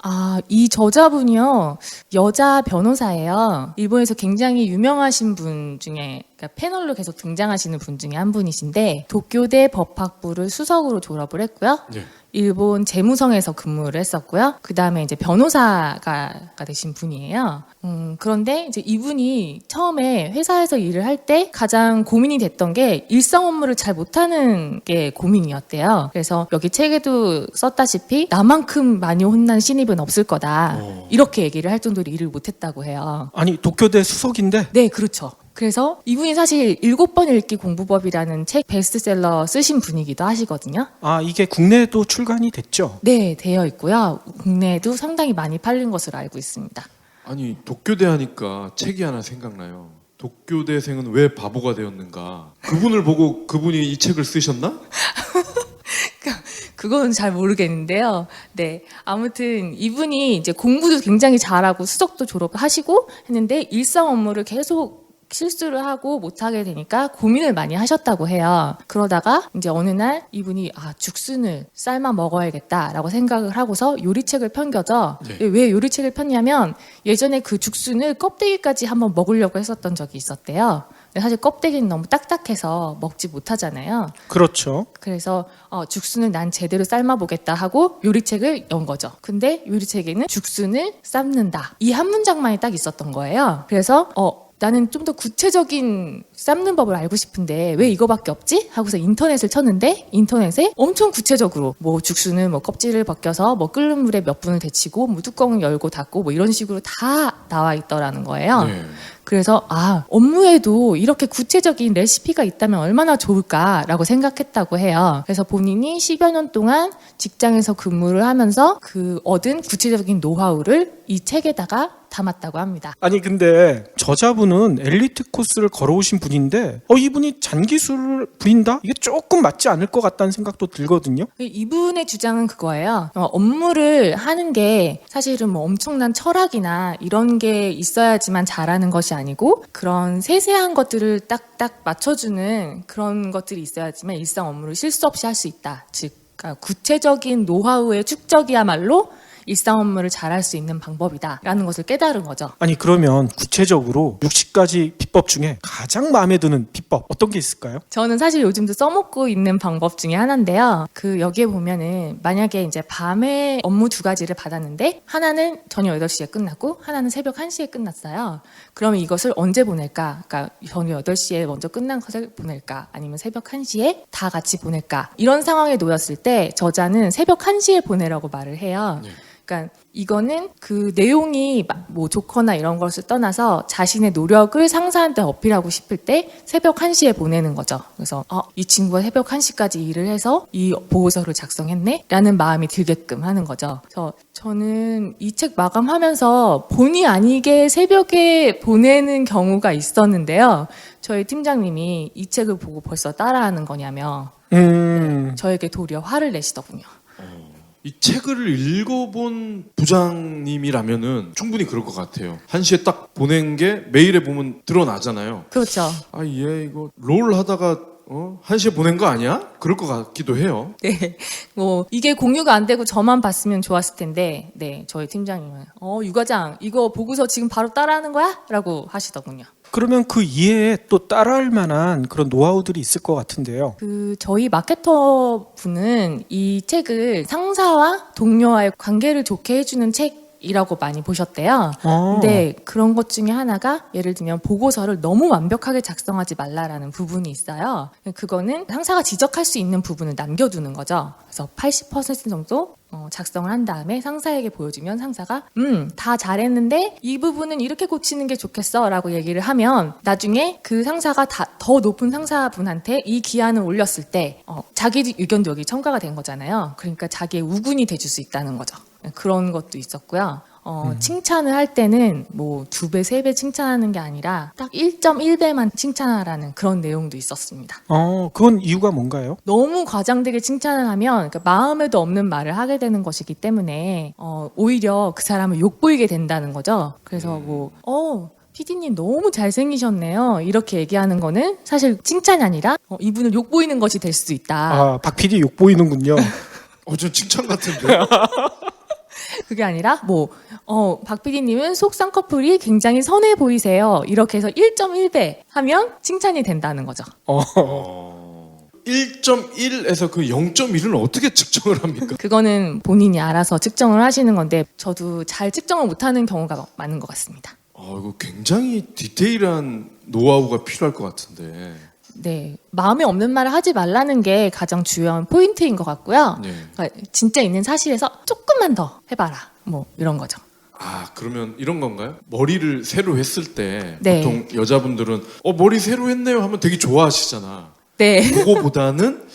Speaker 8: 이 저자분이요, 여자 변호사예요. 일본에서 굉장히 유명하신 분 중에, 그러니까 패널로 계속 등장하시는 분 중에 한 분이신데 도쿄대 법학부를 수석으로 졸업을 했고요.
Speaker 3: 예.
Speaker 8: 일본 재무성에서 근무를 했었고요. 그 다음에 이제 변호사가 되신 분이에요. 그런데 이제 이분이 처음에 회사에서 일을 할 때 가장 고민이 됐던 게 일상 업무를 잘 못하는 게 고민이었대요. 그래서 여기 책에도 썼다시피 나만큼 많이 혼난 신입은 없을 거다. 이렇게 얘기를 할 정도로 일을 못했다고 해요.
Speaker 2: 아니 도쿄대 수석인데
Speaker 8: 네, 그렇죠. 그래서 이분이 사실 7번 읽기 공부법이라는 책 베스트셀러 쓰신 분이기도 하시거든요.
Speaker 2: 아 이게 국내에도 출간이 됐죠?
Speaker 8: 네, 되어 있고요. 국내에도 상당히 많이 팔린 것으로 알고 있습니다.
Speaker 3: 아니 도쿄대 하니까 책이 하나 생각나요. 도쿄대생은 왜 바보가 되었는가? 그분을 보고 그분이 이 책을 쓰셨나?
Speaker 8: 그건 잘 모르겠는데요. 네. 아무튼 이분이 이제 공부도 굉장히 잘하고 수석도 졸업하시고 했는데 일상 업무를 계속 실수를 하고 못하게 되니까 고민을 많이 하셨다고 해요. 그러다가 이제 어느 날 이분이 죽순을 삶아 먹어야겠다라고 생각을 하고서 요리책을 편 거죠.
Speaker 3: 네.
Speaker 8: 왜 요리책을 폈냐면 예전에 그 죽순을 껍데기까지 한번 먹으려고 했었던 적이 있었대요. 근데 사실 껍데기는 너무 딱딱해서 먹지 못하잖아요.
Speaker 2: 그렇죠.
Speaker 8: 그래서 죽순을 난 제대로 삶아보겠다 하고 요리책을 연 거죠. 근데 요리책에는 죽순을 삶는다. 이 한 문장만이 딱 있었던 거예요. 그래서 나는 좀 더 구체적인 삶는 법을 알고 싶은데 왜 이거밖에 없지? 하고서 인터넷을 쳤는데 인터넷에 엄청 구체적으로 뭐 죽순을 뭐 껍질을 벗겨서 뭐 끓는 물에 몇 분을 데치고 뭐 뚜껑을 열고 닫고 뭐 이런 식으로 다 나와 있더라는 거예요.
Speaker 3: 네.
Speaker 8: 그래서 업무에도 이렇게 구체적인 레시피가 있다면 얼마나 좋을까라고 생각했다고 해요. 그래서 본인이 10여 년 동안 직장에서 근무를 하면서 그 얻은 구체적인 노하우를 이 책에다가 담았다고 합니다.
Speaker 2: 아니 근데 저자분은 엘리트 코스를 걸어오신 분인데 이분이 잔기술을 부린다? 이게 조금 맞지 않을 것 같다는 생각도 들거든요.
Speaker 8: 이분의 주장은 그거예요. 업무를 하는 게 사실은 뭐 엄청난 철학이나 이런 게 있어야지만 잘하는 것이 아니고 그런 세세한 것들을 딱딱 맞춰주는 그런 것들이 있어야지만 일상 업무를 실수 없이 할 수 있다. 즉 그러니까 구체적인 노하우의 축적이야말로 일상 업무를 잘할 수 있는 방법이다라는 것을 깨달은 거죠.
Speaker 2: 아니 그러면 구체적으로 60가지 비법 중에 가장 마음에 드는 비법 어떤 게 있을까요?
Speaker 8: 저는 사실 요즘도 써먹고 있는 방법 중에 하나인데요. 여기에 보면은 만약에 이제 밤에 업무 2가지를 받았는데 하나는 저녁 8시에 끝나고 하나는 새벽 1시에 끝났어요. 그러면 이것을 언제 보낼까? 그러니까 저녁 8시에 먼저 끝난 것을 보낼까? 아니면 새벽 1시에 다 같이 보낼까? 이런 상황에 놓였을 때 저자는 새벽 1시에 보내라고 말을 해요.
Speaker 3: 네.
Speaker 8: 그러니까 이거는 그 내용이 뭐 좋거나 이런 것을 떠나서 자신의 노력을 상사한테 어필하고 싶을 때 새벽 1시에 보내는 거죠. 그래서 이 친구가 새벽 1시까지 일을 해서 이 보고서를 작성했네? 라는 마음이 들게끔 하는 거죠. 그래서 저는 이 책 마감하면서 본의 아니게 새벽에 보내는 경우가 있었는데요. 저희 팀장님이 이 책을 보고 벌써 따라하는 거냐며 저에게 도리어 화를 내시더군요.
Speaker 3: 이 책을 읽어본 부장님이라면은 충분히 그럴 것 같아요. 1시에 딱 보낸 게 메일에 보면 드러나잖아요.
Speaker 8: 그렇죠.
Speaker 3: 얘 이거 롤 하다가 1시에 보낸 거 아니야? 그럴 것 같기도 해요.
Speaker 8: 네. 뭐 이게 공유가 안 되고 저만 봤으면 좋았을 텐데 네, 저희 팀장님은 유 과장 이거 보고서 지금 바로 따라하는 거야? 라고 하시더군요.
Speaker 2: 그러면 그 이해에 또 따라할 만한 그런 노하우들이 있을 것 같은데요.
Speaker 8: 저희 마케터 분은 이 책을 상사와 동료와의 관계를 좋게 해주는 책이라고 많이 보셨대요. 근데 그런 것 중에 하나가 예를 들면 보고서를 너무 완벽하게 작성하지 말라라는 부분이 있어요. 그거는 상사가 지적할 수 있는 부분을 남겨두는 거죠. 그래서 80% 정도 작성을 한 다음에 상사에게 보여주면 상사가 다 잘했는데 이 부분은 이렇게 고치는 게 좋겠어 라고 얘기를 하면 나중에 그 상사가 더 높은 상사분한테 이 기한을 올렸을 때 자기 의견도 여기 첨가가 된 거잖아요. 그러니까 자기의 우군이 돼줄 수 있다는 거죠. 그런 것도 있었고요. 칭찬을 할 때는 뭐 2배, 3배 칭찬하는 게 아니라 딱 1.1배만 칭찬하라는 그런 내용도 있었습니다.
Speaker 2: 그건 이유가 뭔가요?
Speaker 8: 너무 과장되게 칭찬을 하면 그러니까 마음에도 없는 말을 하게 되는 것이기 때문에 오히려 그 사람을 욕보이게 된다는 거죠. 그래서 PD님 너무 잘생기셨네요. 이렇게 얘기하는 거는 사실 칭찬이 아니라 이분을 욕보이는 것이 될 수도 있다.
Speaker 2: 박 PD 욕 보이는군요.
Speaker 3: 좀 칭찬 같은데.
Speaker 8: 그게 아니라 박 PD님은 속상 커플이 굉장히 선해 보이세요. 이렇게 해서 1.1배 하면 칭찬이 된다는 거죠.
Speaker 3: 1.1에서 그 0.1은 어떻게 측정을 합니까?
Speaker 8: 그거는 본인이 알아서 측정을 하시는 건데 저도 잘 측정을 못하는 경우가 많은 것 같습니다.
Speaker 3: 이거 굉장히 디테일한 노하우가 필요할 것 같은데.
Speaker 8: 네, 마음에 없는 말을 하지 말라는 게 가장 중요한 포인트인 것 같고요.
Speaker 3: 네.
Speaker 8: 그러니까 진짜 있는 사실에서 조금만 더 해봐라, 뭐 이런 거죠.
Speaker 3: 그러면 이런 건가요? 머리를 새로 했을 때
Speaker 8: 네.
Speaker 3: 보통 여자분들은 머리 새로 했네요 하면 되게 좋아하시잖아.
Speaker 8: 네.
Speaker 3: 그거보다는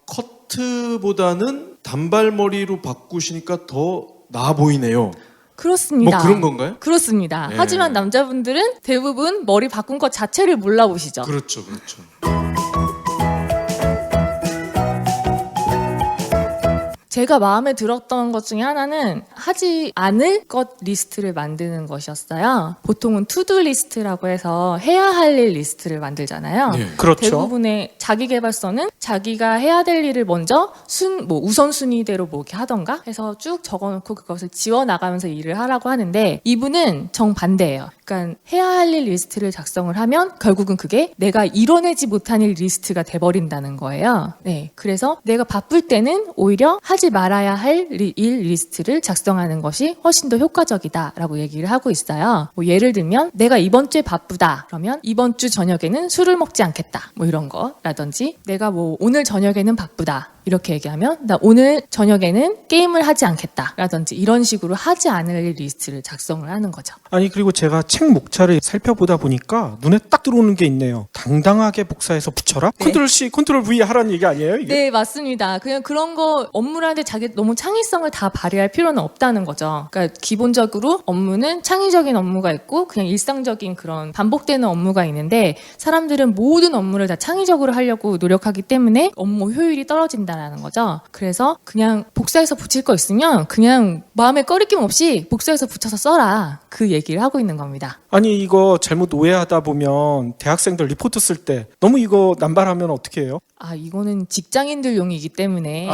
Speaker 3: 커트보다는 단발머리로 바꾸시니까 더 나아 보이네요.
Speaker 8: 그렇습니다.
Speaker 3: 뭐 그런 건가요?
Speaker 8: 그렇습니다.
Speaker 3: 네.
Speaker 8: 하지만 남자분들은 대부분 머리 바꾼 것 자체를 몰라보시죠.
Speaker 3: 그렇죠, 그렇죠.
Speaker 8: 제가 마음에 들었던 것 중에 하나는 하지 않을 것 리스트를 만드는 것이었어요. 보통은 투두 리스트라고 해서 해야 할 일 리스트를 만들잖아요.
Speaker 3: 네.
Speaker 2: 그렇죠.
Speaker 8: 대부분의 자기계발서는 자기가 해야 될 일을 먼저 우선순위대로 뭐 이렇게 하던가 해서 쭉 적어놓고 그것을 지워나가면서 일을 하라고 하는데 이분은 정반대예요. 그러니까 해야 할 일 리스트를 작성을 하면 결국은 그게 내가 이뤄내지 못한 일 리스트가 돼버린다는 거예요. 네, 그래서 내가 바쁠 때는 오히려 하지 말아야 할 일 리스트를 작성하는 것이 훨씬 더 효과적이다라고 얘기를 하고 있어요. 뭐 예를 들면 내가 이번 주에 바쁘다 그러면 이번 주 저녁에는 술을 먹지 않겠다 뭐 이런 거라든지 내가 뭐 오늘 저녁에는 바쁘다 이렇게 얘기하면 나 오늘 저녁에는 게임을 하지 않겠다 라든지 이런 식으로 하지 않을 일 리스트를 작성을 하는 거죠.
Speaker 2: 아니 그리고 제가 책 목차를 살펴보다 보니까 눈에 딱 들어오는 게 있네요. 당당하게 복사해서 붙여라?
Speaker 8: 네.
Speaker 2: 컨트롤 C, 컨트롤 V 하라는 얘기 아니에요? 이게?
Speaker 8: 네, 맞습니다. 그냥 그런 거 업무를 하는데 자기 너무 창의성을 다 발휘할 필요는 없다는 거죠. 그러니까 기본적으로 업무는 창의적인 업무가 있고 그냥 일상적인 그런 반복되는 업무가 있는데 사람들은 모든 업무를 다 창의적으로 하려고 노력하기 때문에 업무 효율이 떨어진다라는 거죠. 그래서 그냥 복사해서 붙일 거 있으면 그냥 마음에 꺼리낌 없이 복사해서 붙여서 써라. 그 얘기를 하고 있는 겁니다.
Speaker 2: 아니 이거 잘못 오해하다 보면 대학생들 리포트 쓸 때 너무 이거 남발하면 어떻게 해요?
Speaker 8: 이거는 직장인들용이기 때문에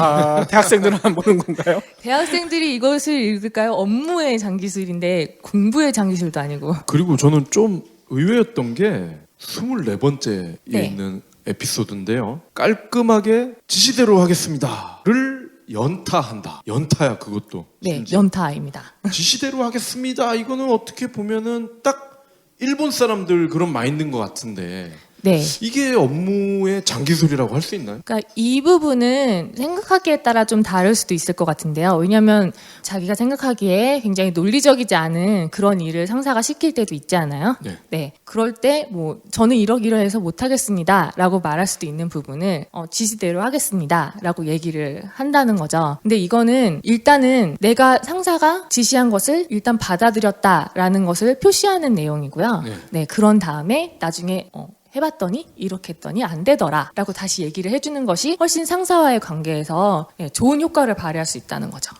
Speaker 2: 대학생들은 안 보는 건가요?
Speaker 8: 대학생들이 이것을 읽을까요? 업무의 장기술인데 공부의 장기술도 아니고.
Speaker 3: 그리고 저는 좀 의외였던 게 24번째에
Speaker 8: 네.
Speaker 3: 있는 에피소드인데요. 깔끔하게 지시대로 하겠습니다를 연타한다. 연타야 그것도.
Speaker 8: 네,
Speaker 3: 심지어.
Speaker 8: 연타입니다.
Speaker 3: 지시대로 하겠습니다. 이거는 어떻게 보면은 딱 일본 사람들 그런 마인드인 것 같은데
Speaker 8: 네.
Speaker 3: 이게 업무의 장기술이라고 할 수 있나요?
Speaker 8: 그러니까 이 부분은 생각하기에 따라 좀 다를 수도 있을 것 같은데요. 왜냐하면 자기가 생각하기에 굉장히 논리적이지 않은 그런 일을 상사가 시킬 때도 있지 않아요?
Speaker 3: 네.
Speaker 8: 네. 그럴 때 뭐 저는 이러이러해서 못하겠습니다라고 말할 수도 있는 부분을 지시대로 하겠습니다라고 얘기를 한다는 거죠. 근데 이거는 일단은 내가 상사가 지시한 것을 일단 받아들였다라는 것을 표시하는 내용이고요.
Speaker 3: 네.
Speaker 8: 네. 그런 다음에 나중에 해봤더니 이렇게 했더니 안 되더라 라고 다시 얘기를 해주는 것이 훨씬 상사와의 관계에서 좋은 효과를 발휘할 수 있다는 거죠.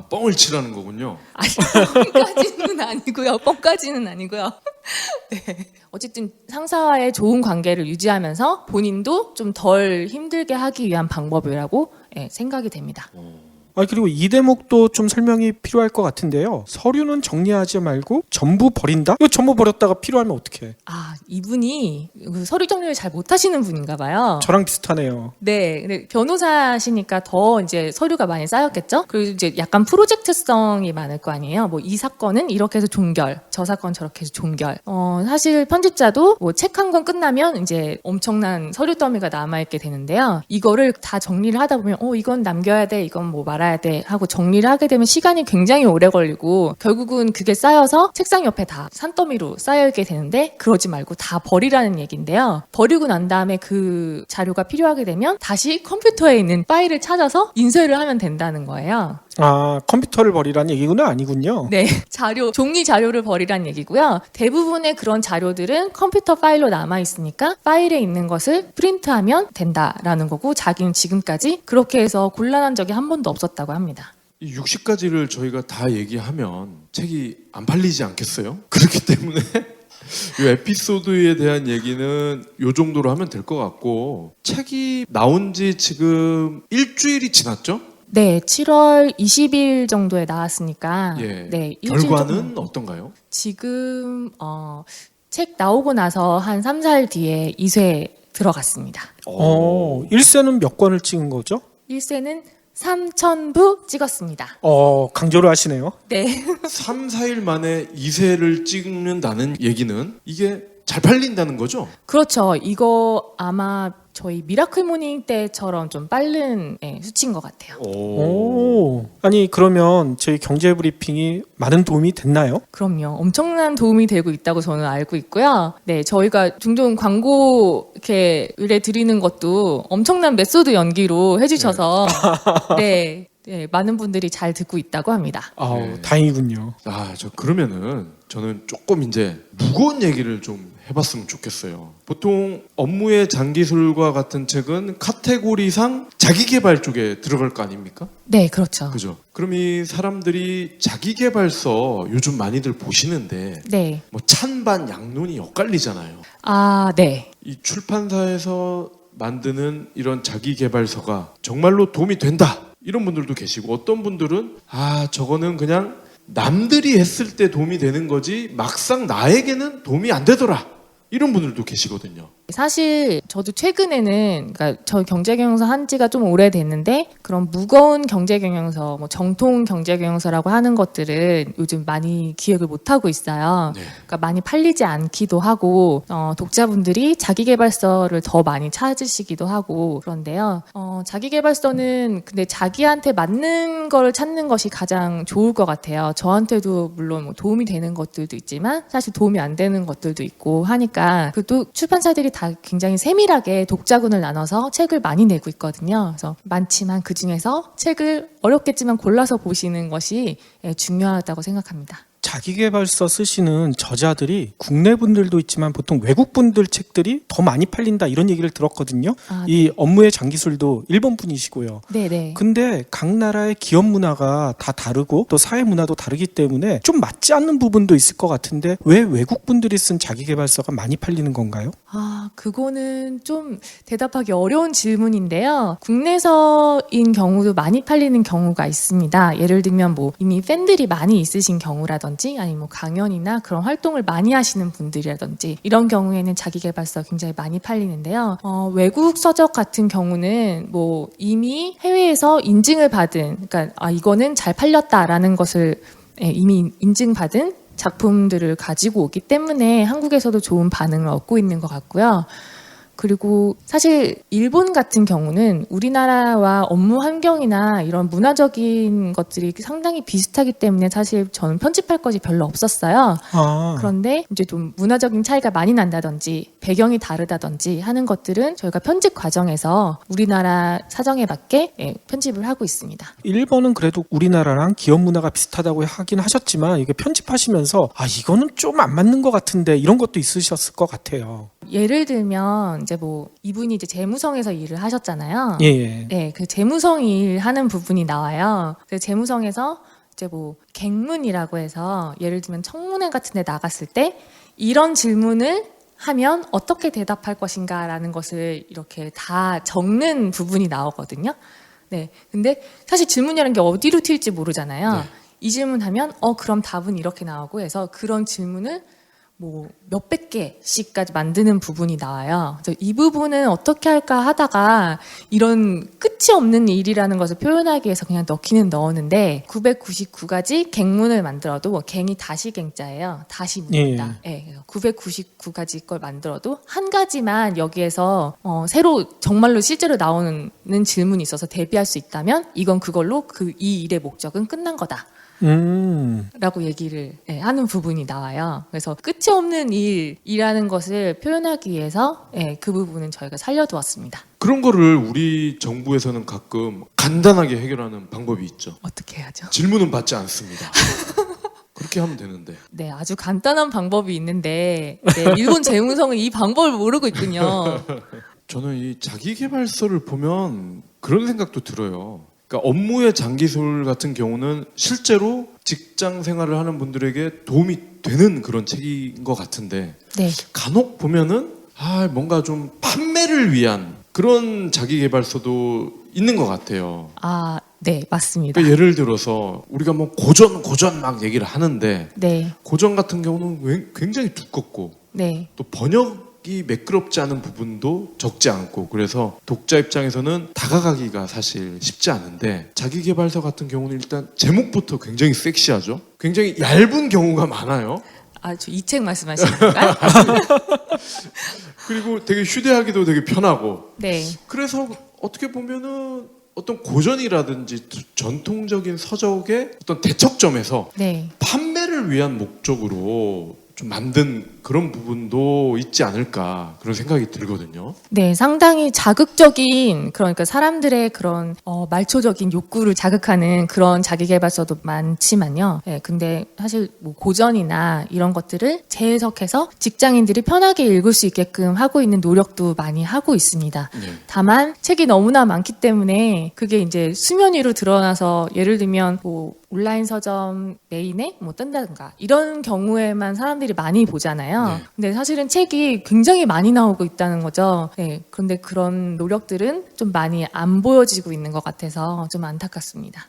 Speaker 3: 뻥을 치라는 거군요.
Speaker 8: 아니, 뻥까지는 아니고요. 뻥까지는 아니고요. 네. 어쨌든 상사와의 좋은 관계를 유지하면서 본인도 좀 덜 힘들게 하기 위한 방법이라고 생각이 됩니다.
Speaker 2: 그리고 이 대목도 좀 설명이 필요할 것 같은데요. 서류는 정리하지 말고 전부 버린다? 이거 전부 버렸다가 필요하면 어떡해?
Speaker 8: 이분이 그 서류 정리를 잘 못하시는 분인가 봐요.
Speaker 2: 저랑 비슷하네요.
Speaker 8: 네, 근데 변호사시니까 더 이제 서류가 많이 쌓였겠죠? 그리고 이제 약간 프로젝트성이 많을 거 아니에요? 뭐 이 사건은 이렇게 해서 종결, 저 사건 저렇게 해서 종결. 사실 편집자도 뭐 책 한 권 끝나면 이제 엄청난 서류 더미가 남아있게 되는데요. 이거를 다 정리를 하다 보면, 이건 남겨야 돼, 이건 뭐 말아야 돼 하고 정리를 하게 되면 시간이 굉장히 오래 걸리고 결국은 그게 쌓여서 책상 옆에 다 산더미로 쌓여있게 되는데 그러지 말고 다 버리라는 얘기인데요. 버리고 난 다음에 그 자료가 필요하게 되면 다시 컴퓨터에 있는 파일을 찾아서 인쇄를 하면 된다는 거예요.
Speaker 2: 컴퓨터를 버리라는 얘기구나 아니군요.
Speaker 8: 네, 종이 자료를 버리란 얘기고요. 대부분의 그런 자료들은 컴퓨터 파일로 남아있으니까 파일에 있는 것을 프린트하면 된다라는 거고 자기는 지금까지 그렇게 해서 곤란한 적이 한 번도 없었다고 합니다.
Speaker 3: 이 60가지를 저희가 다 얘기하면 책이 안 팔리지 않겠어요? 그렇기 때문에 이 에피소드에 대한 얘기는 이 정도로 하면 될 것 같고 책이 나온 지 지금 일주일이 지났죠?
Speaker 8: 네, 7월 20일 정도에 나왔으니까
Speaker 3: 예.
Speaker 8: 네, 일주일
Speaker 3: 결과는
Speaker 8: 정도.
Speaker 3: 어떤가요?
Speaker 8: 지금 책 나오고 나서 한 3, 4일 뒤에 2쇄 들어갔습니다.
Speaker 2: 1세는 몇 권을 찍은 거죠?
Speaker 8: 1세는 3,000부 찍었습니다.
Speaker 2: 강조를 하시네요.
Speaker 8: 네.
Speaker 3: 3, 4일 만에 2세를 찍는다는 얘기는 이게 잘 팔린다는 거죠?
Speaker 8: 그렇죠. 이거 아마 저희 미라클 모닝 때처럼 좀 빠른 수치인 것 같아요.
Speaker 2: 아니 그러면 저희 경제 브리핑이 많은 도움이 됐나요?
Speaker 8: 그럼요. 엄청난 도움이 되고 있다고 저는 알고 있고요. 네, 저희가 종종 광고 이렇게 의뢰 드리는 것도 엄청난 메소드 연기로 해주셔서 네, 많은 분들이 잘 듣고 있다고 합니다.
Speaker 2: 다행이군요.
Speaker 3: 저 그러면은 저는 조금 이제 무거운 얘기를 좀 해봤으면 좋겠어요. 보통 업무의 장기술과 같은 책은 카테고리상 자기계발 쪽에 들어갈 거 아닙니까?
Speaker 8: 네, 그렇죠.
Speaker 3: 그죠? 그럼 이 사람들이 자기계발서 요즘 많이들 보시는데
Speaker 8: 네.
Speaker 3: 뭐 찬반 양론이 엇갈리잖아요.
Speaker 8: 네.
Speaker 3: 이 출판사에서 만드는 이런 자기계발서가 정말로 도움이 된다. 이런 분들도 계시고 어떤 분들은 저거는 그냥 남들이 했을 때 도움이 되는 거지 막상 나에게는 도움이 안 되더라. 이런 분들도 계시거든요.
Speaker 8: 사실 저도 최근에는 그러니까 저 경제경영서 한 지가 좀 오래됐는데 그런 무거운 경제경영서, 뭐 정통 경제경영서라고 하는 것들은 요즘 많이 기획을 못 하고 있어요.
Speaker 3: 네.
Speaker 8: 그러니까 많이 팔리지 않기도 하고 독자분들이 자기계발서를 더 많이 찾으시기도 하고 그런데요. 자기계발서는 근데 자기한테 맞는 거를 찾는 것이 가장 좋을 것 같아요. 저한테도 물론 뭐 도움이 되는 것들도 있지만 사실 도움이 안 되는 것들도 있고 하니까 또 출판사들이 다 굉장히 세밀하게 독자군을 나눠서 책을 많이 내고 있거든요. 그래서 많지만 그 중에서 책을 어렵겠지만 골라서 보시는 것이 중요하다고 생각합니다.
Speaker 2: 자기계발서 쓰시는 저자들이 국내 분들도 있지만 보통 외국 분들 책들이 더 많이 팔린다 이런 얘기를 들었거든요. 이 업무의 장기술도 일본 분이시고요.
Speaker 8: 네네.
Speaker 2: 근데 각 나라의 기업 문화가 다 다르고 또 사회 문화도 다르기 때문에 좀 맞지 않는 부분도 있을 것 같은데 왜 외국 분들이 쓴 자기계발서가 많이 팔리는 건가요?
Speaker 8: 그거는 좀 대답하기 어려운 질문인데요. 국내서인 경우도 많이 팔리는 경우가 있습니다. 예를 들면 뭐 이미 팬들이 많이 있으신 경우라든지 아니면 뭐 강연이나 그런 활동을 많이 하시는 분들이라든지 이런 경우에는 자기계발서 굉장히 많이 팔리는데요. 외국 서적 같은 경우는 뭐 이미 해외에서 인증을 받은, 그러니까 이거는 잘 팔렸다라는 것을 이미 인증받은 작품들을 가지고 오기 때문에 한국에서도 좋은 반응을 얻고 있는 것 같고요. 그리고 사실 일본 같은 경우는 우리나라와 업무 환경이나 이런 문화적인 것들이 상당히 비슷하기 때문에 사실 저는 편집할 것이 별로 없었어요. 그런데 이제 좀 문화적인 차이가 많이 난다든지 배경이 다르다든지 하는 것들은 저희가 편집 과정에서 우리나라 사정에 맞게 편집을 하고 있습니다.
Speaker 2: 일본은 그래도 우리나라랑 기업 문화가 비슷하다고 하긴 하셨지만 이게 편집하시면서 이거는 좀 안 맞는 것 같은데 이런 것도 있으셨을 것 같아요.
Speaker 8: 예를 들면 이제 뭐 이분이 이제 재무성에서 일을 하셨잖아요.
Speaker 2: 예.
Speaker 8: 네, 그 재무성 일 하는 부분이 나와요. 그 재무성에서 이제 뭐 갱문이라고 해서 예를 들면 청문회 같은 데 나갔을 때 이런 질문을 하면 어떻게 대답할 것인가라는 것을 이렇게 다 적는 부분이 나오거든요. 네. 근데 사실 질문이라는 게 어디로 튈지 모르잖아요.
Speaker 3: 네.
Speaker 8: 이 질문하면 그럼 답은 이렇게 나오고 해서 그런 질문을 뭐 몇백 개씩까지 만드는 부분이 나와요. 그래서 이 부분은 어떻게 할까 하다가 이런 끝이 없는 일이라는 것을 표현하기 위해서 그냥 넣기는 넣었는데 999가지 갱문을 만들어도 갱이 다시 갱자예요. 다시 묻는다. 예. 999가지 걸 만들어도 한 가지만 여기에서 새로 정말로 실제로 나오는 질문이 있어서 대비할 수 있다면 이건 그걸로 이 일의 목적은 끝난 거다. 라고 얘기를 하는 부분이 나와요. 그래서 끝이 없는 일이라는 것을 표현하기 위해서 그 부분은 저희가 살려두었습니다.
Speaker 3: 그런 거를 우리 정부에서는 가끔 간단하게 해결하는 방법이 있죠.
Speaker 8: 어떻게 해야죠?
Speaker 3: 질문은 받지 않습니다. 그렇게 하면 되는데.
Speaker 8: 네, 아주 간단한 방법이 있는데 일본 재무성은 이 방법을 모르고 있군요.
Speaker 3: 저는 이 자기계발서를 보면 그런 생각도 들어요. 그러니까 업무의 장기술 같은 경우는 실제로 직장 생활을 하는 분들에게 도움이 되는 그런 책인 것 같은데
Speaker 8: 네.
Speaker 3: 간혹 보면은 뭔가 좀 판매를 위한 그런 자기계발서도 있는 것 같아요.
Speaker 8: 네, 맞습니다.
Speaker 3: 그러니까 예를 들어서 우리가 뭐 고전 막 얘기를 하는데
Speaker 8: 네.
Speaker 3: 고전 같은 경우는 굉장히 두껍고
Speaker 8: 네.
Speaker 3: 또 번역 문역이 매끄럽지 않은 부분도 적지 않고 그래서 독자 입장에서는 다가가기가 사실 쉽지 않은데 자기계발서 같은 경우는 일단 제목부터 굉장히 섹시하죠. 굉장히 얇은 경우가 많아요.
Speaker 8: 아, 저 이 책 말씀하시는 건가요?
Speaker 3: 그리고 되게 휴대하기도 되게 편하고
Speaker 8: 네.
Speaker 3: 그래서 어떻게 보면은 어떤 고전이라든지 전통적인 서적의 어떤 대척점에서
Speaker 8: 네.
Speaker 3: 판매를 위한 목적으로 좀 만든 그런 부분도 있지 않을까 그런 생각이 들거든요.
Speaker 8: 네, 상당히 자극적인 그러니까 사람들의 그런 말초적인 욕구를 자극하는 그런 자기계발서도 많지만요. 네, 근데 사실 뭐 고전이나 이런 것들을 재해석해서 직장인들이 편하게 읽을 수 있게끔 하고 있는 노력도 많이 하고 있습니다.
Speaker 3: 네.
Speaker 8: 다만 책이 너무나 많기 때문에 그게 이제 수면 위로 드러나서 예를 들면 뭐 온라인 서점 메인에 뭐 뜬다든가 이런 경우에만 사람들이 많이 보잖아요.
Speaker 3: 네.
Speaker 8: 근데 사실은 책이 굉장히 많이 나오고 있다는 거죠. 네, 그런데 그런 노력들은 좀 많이 안 보여지고 있는 것 같아서 좀 안타깝습니다.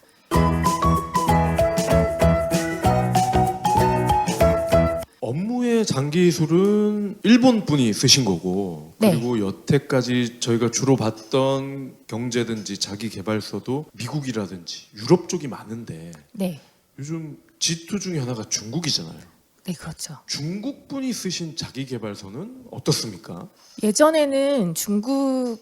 Speaker 3: 업무의 장기술은 일본 분이 쓰신 거고
Speaker 8: 네.
Speaker 3: 그리고 여태까지 저희가 주로 봤던 경제든지 자기계발서도 미국이라든지 유럽 쪽이 많은데
Speaker 8: 네,
Speaker 3: 요즘 G2 중에 하나가 중국이잖아요.
Speaker 8: 네 그렇죠.
Speaker 3: 중국 분이 쓰신 자기계발서는 어떻습니까?
Speaker 8: 예전에는 중국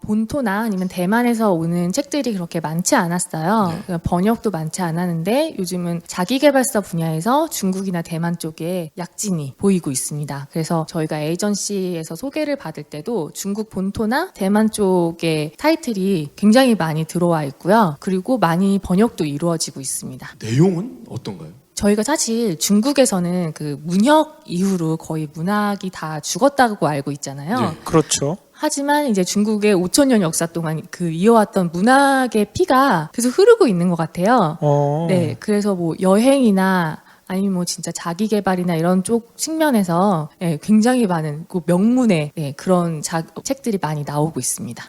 Speaker 8: 본토나 아니면 대만에서 오는 책들이 그렇게 많지 않았어요.
Speaker 3: 네.
Speaker 8: 그러니까 번역도 많지 않았는데 요즘은 자기계발서 분야에서 중국이나 대만 쪽에 약진이 보이고 있습니다. 그래서 저희가 에이전시에서 소개를 받을 때도 중국 본토나 대만 쪽의 타이틀이 굉장히 많이 들어와 있고요. 그리고 많이 번역도 이루어지고 있습니다.
Speaker 3: 내용은 어떤가요?
Speaker 8: 저희가 사실 중국에서는 그 문혁 이후로 거의 문학이 다 죽었다고 알고 있잖아요.
Speaker 3: 네.
Speaker 2: 그렇죠.
Speaker 8: 하지만 이제 중국의 5,000년 역사 동안 그 이어왔던 문학의 피가 계속 흐르고 있는 것 같아요. 네, 그래서 뭐 여행이나 아니면 뭐 진짜 자기 개발이나 이런 쪽 측면에서 예, 굉장히 많은 그 명문의 예, 그런 책들이 많이 나오고 있습니다.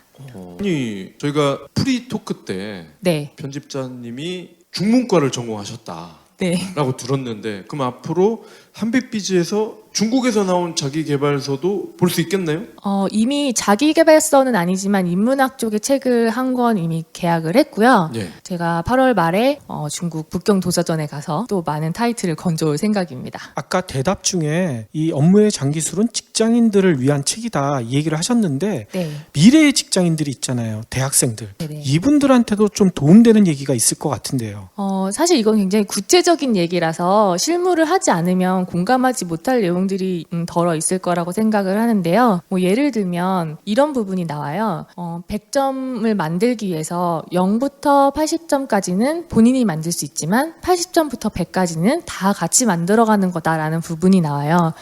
Speaker 3: 아니 저희가 프리 토크 때
Speaker 8: 네,
Speaker 3: 편집자님이 중문과를 전공하셨다.
Speaker 8: 네.
Speaker 3: 라고 들었는데 그럼 앞으로 한빛비즈에서 중국에서 나온 자기계발서도 볼 수 있겠나요?
Speaker 8: 이미 자기계발서는 아니지만 인문학 쪽의 책을 한 권 이미 계약을 했고요.
Speaker 3: 네.
Speaker 8: 제가 8월 말에 중국 북경 도서전에 가서 또 많은 타이틀을 건져올 생각입니다.
Speaker 2: 아까 대답 중에 이 업무의 장기술은 직장인들을 위한 책이다 이 얘기를 하셨는데
Speaker 8: 네.
Speaker 2: 미래의 직장인들이 있잖아요. 대학생들.
Speaker 8: 네네.
Speaker 2: 이분들한테도 좀 도움되는 얘기가 있을 것 같은데요.
Speaker 8: 사실 이건 굉장히 구체적인 얘기라서 실무를 하지 않으면 공감하지 못할 내용들이 덜어 있을 거라고 생각을 하는데요. 뭐 예를 들면 이런 부분이 나와요. 100점을 만들기 위해서 0부터 80점까지는 본인이 만들 수 있지만 80점부터 100까지는 다 같이 만들어가는 거다라는 부분이 나와요.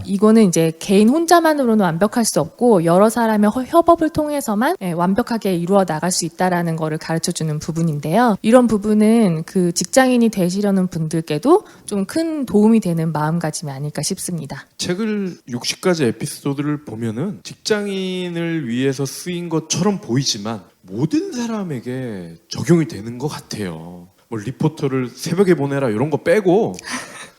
Speaker 8: 이거는 이제 개인 혼자만으로는 완벽할 수 없고 여러 사람의 협업을 통해서만 완벽하게 이루어 나갈 수 있다라는 거를 가르쳐주는 부분인데요. 이런 부분은 그 직장인이 되시려는 분들께도 좀 큰 도움이 되는 마음가짐이 아닐까 싶습니다.
Speaker 3: 책을 60가지 에피소드를 보면은 직장인을 위해서 쓰인 것처럼 보이지만 모든 사람에게 적용이 되는 것 같아요. 뭐 리포터를 새벽에 보내라 이런 거 빼고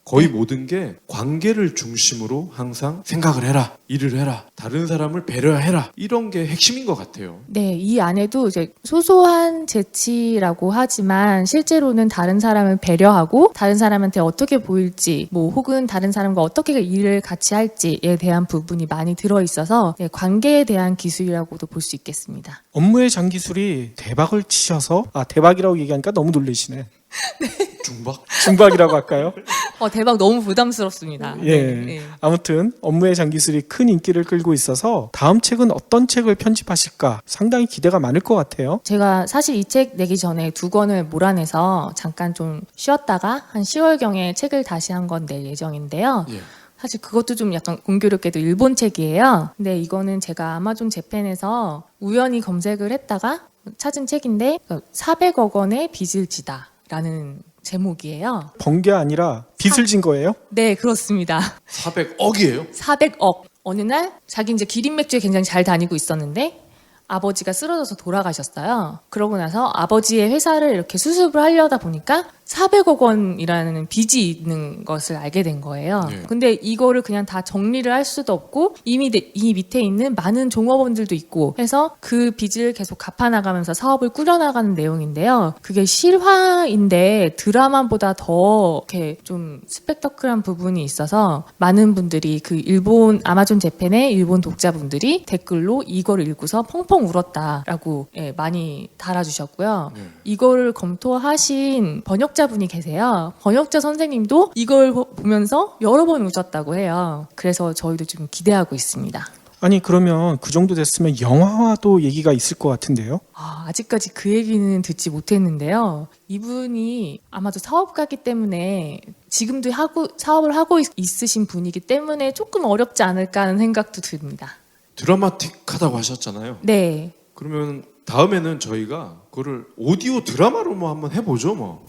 Speaker 3: 거의 모든 게 관계를 중심으로 항상 생각을 해라, 일을 해라, 다른 사람을 배려해라 이런 게 핵심인 것 같아요.
Speaker 8: 네, 이 안에도 이제 소소한 재치라고 하지만 실제로는 다른 사람을 배려하고 다른 사람한테 어떻게 보일지 뭐 혹은 다른 사람과 어떻게 일을 같이 할지에 대한 부분이 많이 들어있어서 관계에 대한 기술이라고도 볼 수 있겠습니다.
Speaker 2: 업무의 장기술이 대박을 치셔서 대박이라고 얘기하니까 너무 놀라시네.
Speaker 3: 중박?
Speaker 2: 중박이라고 할까요?
Speaker 8: 대박 너무 부담스럽습니다.
Speaker 2: 예.
Speaker 8: 네.
Speaker 2: 아무튼 업무의 장기술이 큰 인기를 끌고 있어서 다음 책은 어떤 책을 편집하실까 상당히 기대가 많을 것 같아요.
Speaker 8: 제가 사실 이 책 내기 전에 2권을 몰아내서 잠깐 좀 쉬었다가 한 10월경에 책을 다시 한 권 낼 예정인데요.
Speaker 3: 예.
Speaker 8: 사실 그것도 좀 약간 공교롭게도 일본 책이에요. 근데 이거는 제가 아마존 재팬에서 우연히 검색을 했다가 찾은 책인데 400억 원의 빚을 지다라는 제목이에요.
Speaker 2: 번 게 아니라 빚을 진 거예요?
Speaker 8: 네, 그렇습니다.
Speaker 3: 400억이에요?
Speaker 8: 400억. 어느 날 자기 이제 기린 맥주에 굉장히 잘 다니고 있었는데 아버지가 쓰러져서 돌아가셨어요. 그러고 나서 아버지의 회사를 이렇게 수습을 하려다 보니까 400억 원이라는 빚이 있는 것을 알게 된 거예요.
Speaker 3: 네.
Speaker 8: 근데 이거를 그냥 다 정리를 할 수도 없고 이미 이 밑에 있는 많은 종업원들도 있고 해서 그 빚을 계속 갚아나가면서 사업을 꾸려나가는 내용인데요. 그게 실화인데 드라마보다 더 이렇게 좀 스펙터클한 부분이 있어서 많은 분들이 그 일본 아마존 재팬의 일본 독자분들이 댓글로 이걸 읽고서 펑펑 울었다라고 많이 달아주셨고요. 이거를 검토하신 번역자분이 계세요. 번역자 선생님도 이걸 보면서 여러 번 우셨다고 해요. 그래서 저희도 좀 기대하고 있습니다.
Speaker 2: 아니 그러면 그 정도 됐으면 영화화도 얘기가 있을 것 같은데요.
Speaker 8: 아직까지 그 얘기는 듣지 못했는데요. 이분이 아마도 사업가기 때문에 지금도 사업을 하고 있으신 분이기 때문에 조금 어렵지 않을까 하는 생각도 듭니다.
Speaker 3: 드라마틱하다고 하셨잖아요.
Speaker 8: 네.
Speaker 3: 그러면 다음에는 저희가 그거를 오디오 드라마로 뭐 한번 해보죠 뭐.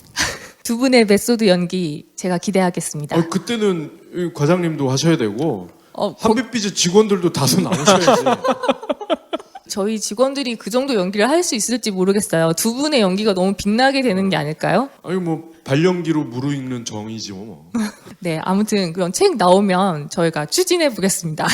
Speaker 8: 두 분의 메소드 연기 제가 기대하겠습니다.
Speaker 3: 그때는 이 과장님도 하셔야 되고
Speaker 8: 거-
Speaker 3: 한빛비즈 직원들도 다수 나오셔야지.
Speaker 8: 저희 직원들이 그 정도 연기를 할 수 있을지 모르겠어요. 두 분의 연기가 너무 빛나게 되는 게 아닐까요?
Speaker 3: 아니 뭐 발연기로 무르익는 정이지 뭐.
Speaker 8: 네, 아무튼 그런 책 나오면 저희가 추진해 보겠습니다.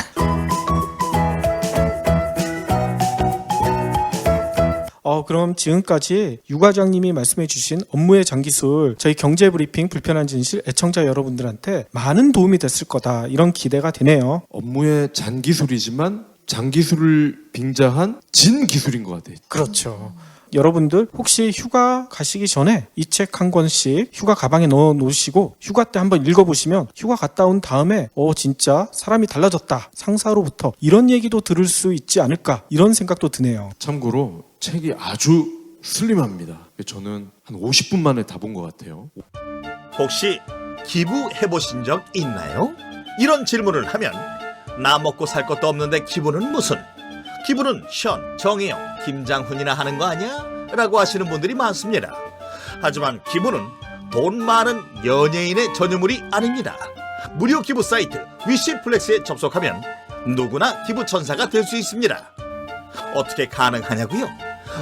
Speaker 2: 그럼 지금까지 유 과장님이 말씀해 주신 업무의 장기술, 저희 경제브리핑 불편한 진실 애청자 여러분들한테 많은 도움이 됐을 거다, 이런 기대가 되네요.
Speaker 3: 업무의 잔기술이지만 장기술을 빙자한 진기술인 것 같아요.
Speaker 2: 그렇죠. 여러분들 혹시 휴가 가시기 전에 이 책 한 권씩 휴가 가방에 넣어 놓으시고 휴가 때 한번 읽어보시면 휴가 갔다 온 다음에 진짜 사람이 달라졌다, 상사로부터, 이런 얘기도 들을 수 있지 않을까, 이런 생각도 드네요.
Speaker 3: 참고로 책이 아주 슬림합니다. 저는 한 50분 만에 다 본 것 같아요.
Speaker 9: 혹시 기부해보신 적 있나요? 이런 질문을 하면 나 먹고 살 것도 없는데 기부는 무슨? 기부는 션, 정혜영, 김장훈이나 하는 거 아니야? 라고 하시는 분들이 많습니다. 하지만 기부는 돈 많은 연예인의 전유물이 아닙니다. 무료 기부 사이트 위시플렉스에 접속하면 누구나 기부천사가 될 수 있습니다. 어떻게 가능하냐고요?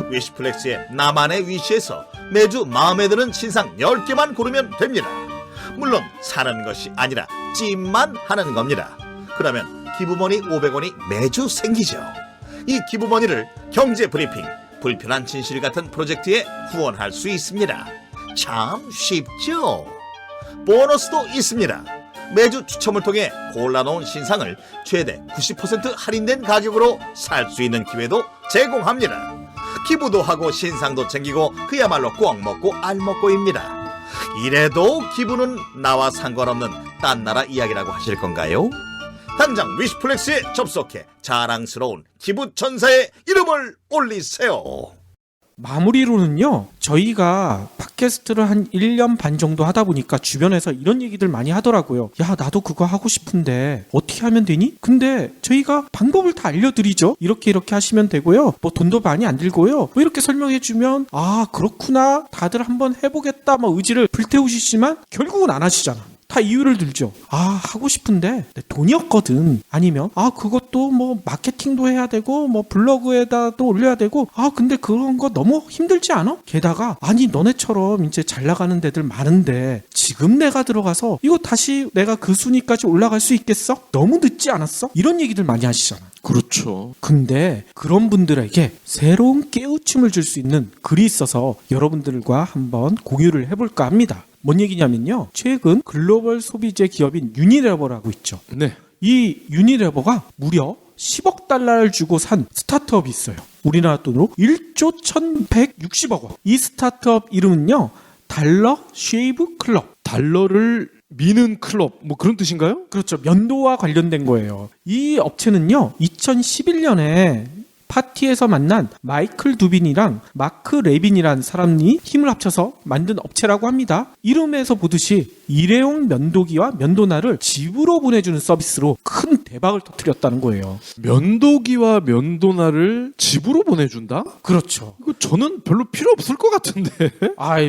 Speaker 9: 위시플렉스의 나만의 위시에서 매주 마음에 드는 신상 10개만 고르면 됩니다. 물론 사는 것이 아니라 찜만 하는 겁니다. 그러면 기부머니 500원이 매주 생기죠. 이 기부머니를 경제브리핑, 불편한 진실 같은 프로젝트에 후원할 수 있습니다. 참 쉽죠? 보너스도 있습니다. 매주 추첨을 통해 골라놓은 신상을 최대 90% 할인된 가격으로 살 수 있는 기회도 제공합니다. 기부도 하고 신상도 챙기고 그야말로 꽉 먹고 알 먹고입니다. 이래도 기부는 나와 상관없는 딴 나라 이야기라고 하실 건가요? 당장 위시플렉스에 접속해 자랑스러운 기부천사의 이름을 올리세요.
Speaker 2: 마무리로는요, 저희가 팟캐스트를 한 1년 반 정도 하다 보니까 주변에서 이런 얘기들 많이 하더라고요. 야, 나도 그거 하고 싶은데 어떻게 하면 되니? 근데 저희가 방법을 다 알려드리죠. 이렇게 하시면 되고요, 뭐 돈도 많이 안 들고요, 뭐 이렇게 설명해주면 그렇구나, 다들 한번 해보겠다 막 의지를 불태우시지만 결국은 안 하시잖아. 다 이유를 들죠. 하고 싶은데 내 돈이 없거든. 아니면 그것도 뭐 마케팅도 해야 되고 뭐 블로그에다도 올려야 되고 근데 그런 거 너무 힘들지 않아? 게다가 너네처럼 이제 잘 나가는 데들 많은데 지금 내가 들어가서 이거 다시 내가 그 순위까지 올라갈 수 있겠어? 너무 늦지 않았어? 이런 얘기들 많이 하시잖아.
Speaker 3: 그렇죠.
Speaker 2: 근데 그런 분들에게 새로운 깨우침을 줄 수 있는 글이 있어서 여러분들과 한번 공유를 해볼까 합니다. 뭔 얘기냐면요, 최근 글로벌 소비재 기업인 유니레버라고 있죠.
Speaker 3: 네.
Speaker 2: 이 유니레버가 무려 10억 달러를 주고 산 스타트업이 있어요. 우리나라 돈으로 1조 1160억 원. 이 스타트업 이름은요, 달러 쉐이브 클럽.
Speaker 3: 달러를 미는 클럽, 뭐 그런 뜻인가요?
Speaker 2: 그렇죠. 면도와 관련된 거예요. 이 업체는요, 2011년에 파티에서 만난 마이클 두빈이랑 마크 레빈이라는 사람이 힘을 합쳐서 만든 업체라고 합니다. 이름에서 보듯이 일회용 면도기와 면도날을 집으로 보내주는 서비스로 큰 대박을 터뜨렸다는 거예요.
Speaker 3: 면도기와 면도날을 집으로 보내준다?
Speaker 2: 그렇죠.
Speaker 3: 이거 저는 별로 필요 없을 것 같은데.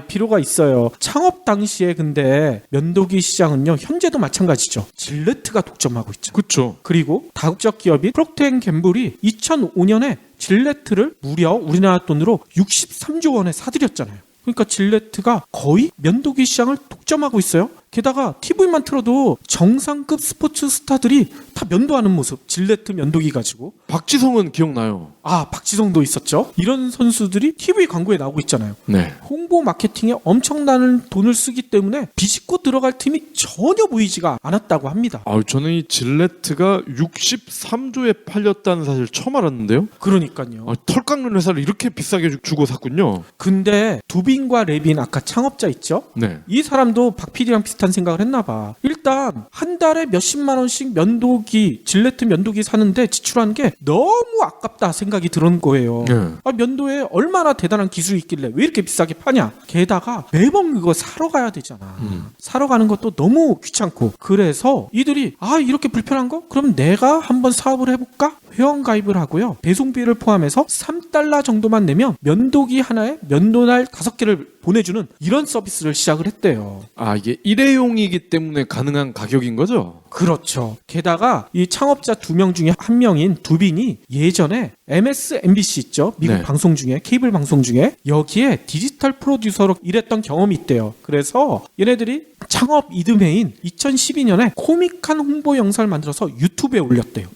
Speaker 2: 필요가 있어요. 창업 당시에 근데 면도기 시장은요, 현재도 마찬가지죠. 질레트가 독점하고 있죠.
Speaker 3: 그렇죠.
Speaker 2: 그리고 다국적 기업인 프록트앤갬블이 2005년에 질레트를 무려 우리나라 돈으로 63조 원에 사들였잖아요. 그러니까 질레트가 거의 면도기 시장을 독점하고 있어요. 게다가 TV만 틀어도 정상급 스포츠 스타들이 다 면도하는 모습, 질레트 면도기 가지고.
Speaker 3: 박지성은 기억나요?
Speaker 2: 박지성도 있었죠. 이런 선수들이 TV 광고에 나오고 있잖아요.
Speaker 3: 네.
Speaker 2: 홍보 마케팅에 엄청난 돈을 쓰기 때문에 비집고 들어갈 팀이 전혀 보이지가 않았다고 합니다.
Speaker 3: 저는 이 질레트가 63조에 팔렸다는 사실 처음 알았는데요.
Speaker 2: 그러니까요.
Speaker 3: 털 깎는 회사를 이렇게 비싸게 주고 샀군요.
Speaker 2: 근데 두빈과 레빈 아까 창업자 있죠?
Speaker 3: 네.
Speaker 2: 이 사람도 박 PD랑 비슷한 생각을 했나 봐. 일단 한 달에 몇십만 원씩 면도기, 질레트 면도기 사는데 지출하는 게 너무 아깝다 생각이 드는 거예요.
Speaker 3: 네.
Speaker 2: 면도에 얼마나 대단한 기술이 있길래 왜 이렇게 비싸게 파냐? 게다가 매번 그거 사러 가야 되잖아. 사러 가는 것도 너무 귀찮고. 그래서 이들이 이렇게 불편한 거? 그럼 내가 한번 사업을 해볼까? 회원 가입을 하고요. 배송비를 포함해서 $3 정도만 내면 면도기 하나에 면도날 5개를 보내주는 이런 서비스를 시작을 했대요.
Speaker 3: 이게 일회용이기 때문에 가능한 가격인 거죠?
Speaker 2: 그렇죠. 게다가 이 창업자 2명 중에 한 명인 두빈이 예전에 MSNBC 있죠? 미국
Speaker 3: 네.
Speaker 2: 방송 중에, 케이블 방송 중에 여기에 디지털 프로듀서로 일했던 경험이 있대요. 그래서 얘네들이 창업 이듬해인 2012년에 코믹한 홍보 영상을 만들어서 유튜브에 올렸대요.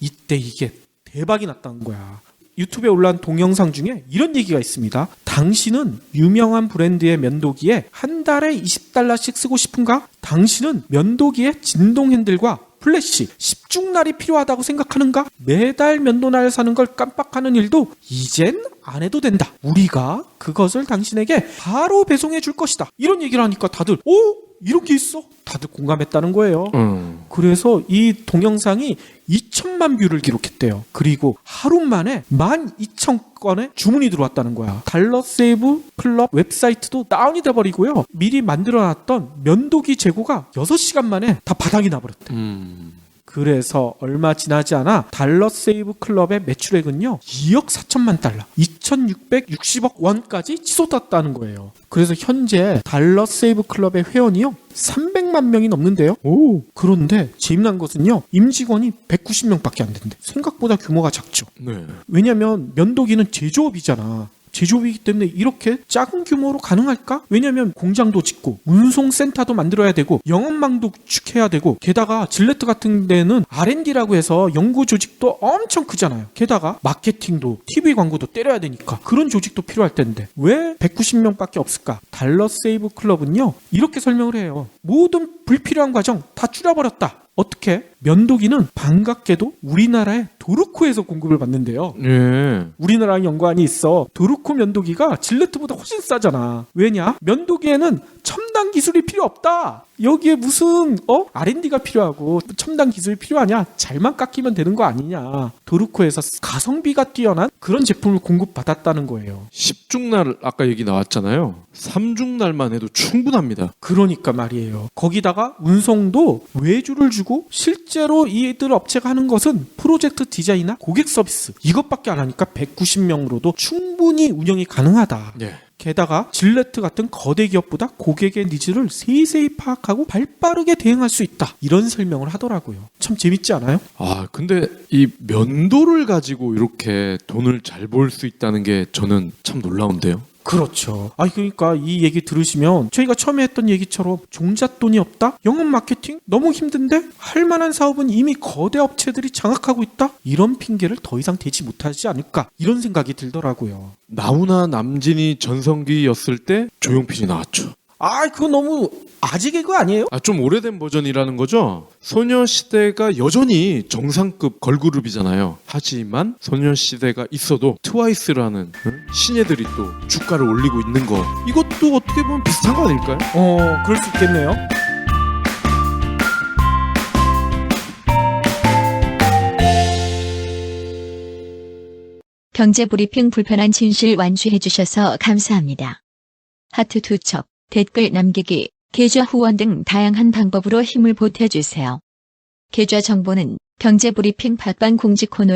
Speaker 2: 이때 이게 대박이 났다는 거야. 유튜브에 올라온 동영상 중에 이런 얘기가 있습니다. 당신은 유명한 브랜드의 면도기에 한 달에 $20씩 쓰고 싶은가? 당신은 면도기에 진동 핸들과 플래시, 10중날이 필요하다고 생각하는가? 매달 면도날 사는 걸 깜빡하는 일도 이젠 안 해도 된다. 우리가 그것을 당신에게 바로 배송해 줄 것이다. 이런 얘기를 하니까 다들 이런 게 있어? 다들 공감했다는 거예요. 그래서 이 동영상이 2천만 뷰를 기록했대요. 그리고 하루 만에 12,000건의 주문이 들어왔다는 거야. 달러세이브 클럽 웹사이트도 다운이 돼버리고요. 미리 만들어놨던 면도기 재고가 6시간 만에 다 바닥이 나버렸대. 그래서 얼마 지나지 않아 달러세이브 클럽의 매출액은요 2억 4천만 달러, 2,660억 원까지 치솟았다는 거예요. 그래서 현재 달러세이브 클럽의 회원이요 300만 명이 넘는데요. 그런데 재미난 것은요 임직원이 190명밖에 안 된대. 생각보다 규모가 작죠.
Speaker 3: 네.
Speaker 2: 왜냐면 면도기는 제조업이잖아. 제조업이기 때문에 이렇게 작은 규모로 가능할까? 왜냐면 공장도 짓고 운송센터도 만들어야 되고 영업망도 구축해야 되고 게다가 질레트 같은 데는 R&D라고 해서 연구 조직도 엄청 크잖아요. 게다가 마케팅도 TV 광고도 때려야 되니까 그런 조직도 필요할 텐데 왜 190명밖에 없을까? 달러세이브 클럽은요 이렇게 설명을 해요. 모든 불필요한 과정 다 줄여버렸다. 어떻게? 면도기는 반갑게도 우리나라의 도르코에서 공급을 받는데요.
Speaker 3: 예.
Speaker 2: 우리나라랑 연관이 있어. 도르코 면도기가 질레트보다 훨씬 싸잖아. 왜냐? 면도기에는 첨단 기술이 필요 없다. 여기에 무슨 R&D가 필요하고 첨단 기술이 필요하냐? 잘만 깎이면 되는 거 아니냐. 도르코에서 가성비가 뛰어난 그런 제품을 공급받았다는 거예요.
Speaker 3: 10중날 아까 얘기 나왔잖아요. 3중날만 해도 충분합니다.
Speaker 2: 그러니까 말이에요. 거기다가 운송도 외주를 주고 실제로 이들 업체가 하는 것은 프로젝트 디자인이나 고객 서비스 이것밖에 안 하니까 190명으로도 충분히 운영이 가능하다.
Speaker 3: 네.
Speaker 2: 게다가 질레트 같은 거대 기업보다 고객의 니즈를 세세히 파악하고 발빠르게 대응할 수 있다. 이런 설명을 하더라고요. 참 재밌지 않아요?
Speaker 3: 근데 이 면도를 가지고 이렇게 돈을 잘 벌 수 있다는 게 저는 참 놀라운데요.
Speaker 2: 그렇죠. 그러니까 이 얘기 들으시면 저희가 처음에 했던 얘기처럼 종잣돈이 없다? 영업 마케팅? 너무 힘든데? 할 만한 사업은 이미 거대 업체들이 장악하고 있다? 이런 핑계를 더 이상 대지 못하지 않을까? 이런 생각이 들더라고요.
Speaker 3: 나훈아 남진이 전성기였을 때 조용필이 나왔죠.
Speaker 2: 그거 너무 아직 개그 아니에요?
Speaker 3: 좀 오래된 버전이라는 거죠. 소녀시대가 여전히 정상급 걸그룹이잖아요. 하지만 소녀시대가 있어도 트와이스라는 신예들이 또 주가를 올리고 있는 거 이것도 어떻게 보면 비슷한 거 아닐까요?
Speaker 2: 그럴 수 있겠네요.
Speaker 1: 경제브리핑 불편한 진실 완수해주셔서 감사합니다. 하트 2척, 댓글 남기기, 계좌 후원 등 다양한 방법으로 힘을 보태주세요. 계좌 정보는 경제브리핑 팟빵 공지 코너